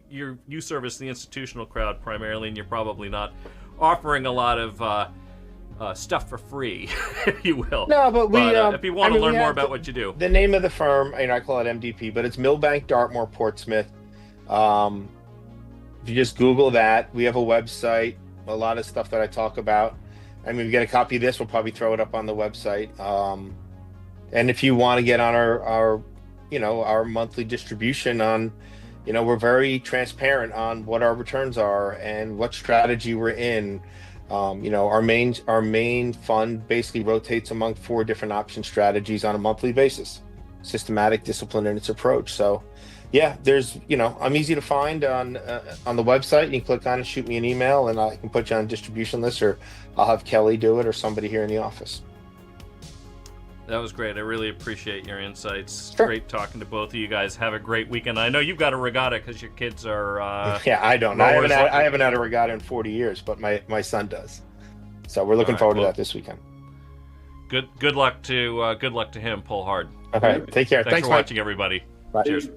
service the institutional crowd primarily, and you're probably not offering a lot of stuff for free, if you will. No, but if you want to learn more about what you do. The name of the firm, I call it MDP, but it's Millbank Dartmoor Portsmouth. If you just Google that, we have a website, a lot of stuff that I talk about. We get a copy of this, we'll probably throw it up on the website. And if you want to get on our monthly distribution on, we're very transparent on what our returns are and what strategy we're in. Our main fund basically rotates among 4 different option strategies on a monthly basis, systematic, discipline in its approach. So yeah, there's, I'm easy to find on the website. You can click on it, shoot me an email, and I can put you on a distribution list, or I'll have Kelly do it, or somebody here in the office. That was great. I really appreciate your insights. Sure. Great talking to both of you guys. Have a great weekend. I know you've got a regatta because your kids are... yeah, I don't. I haven't had a regatta in 40 years, but my son does. So we're looking forward to that this weekend. Good luck to him. Pull hard. Okay, take care. Thanks for Mike. watching, everybody. Bye. Cheers.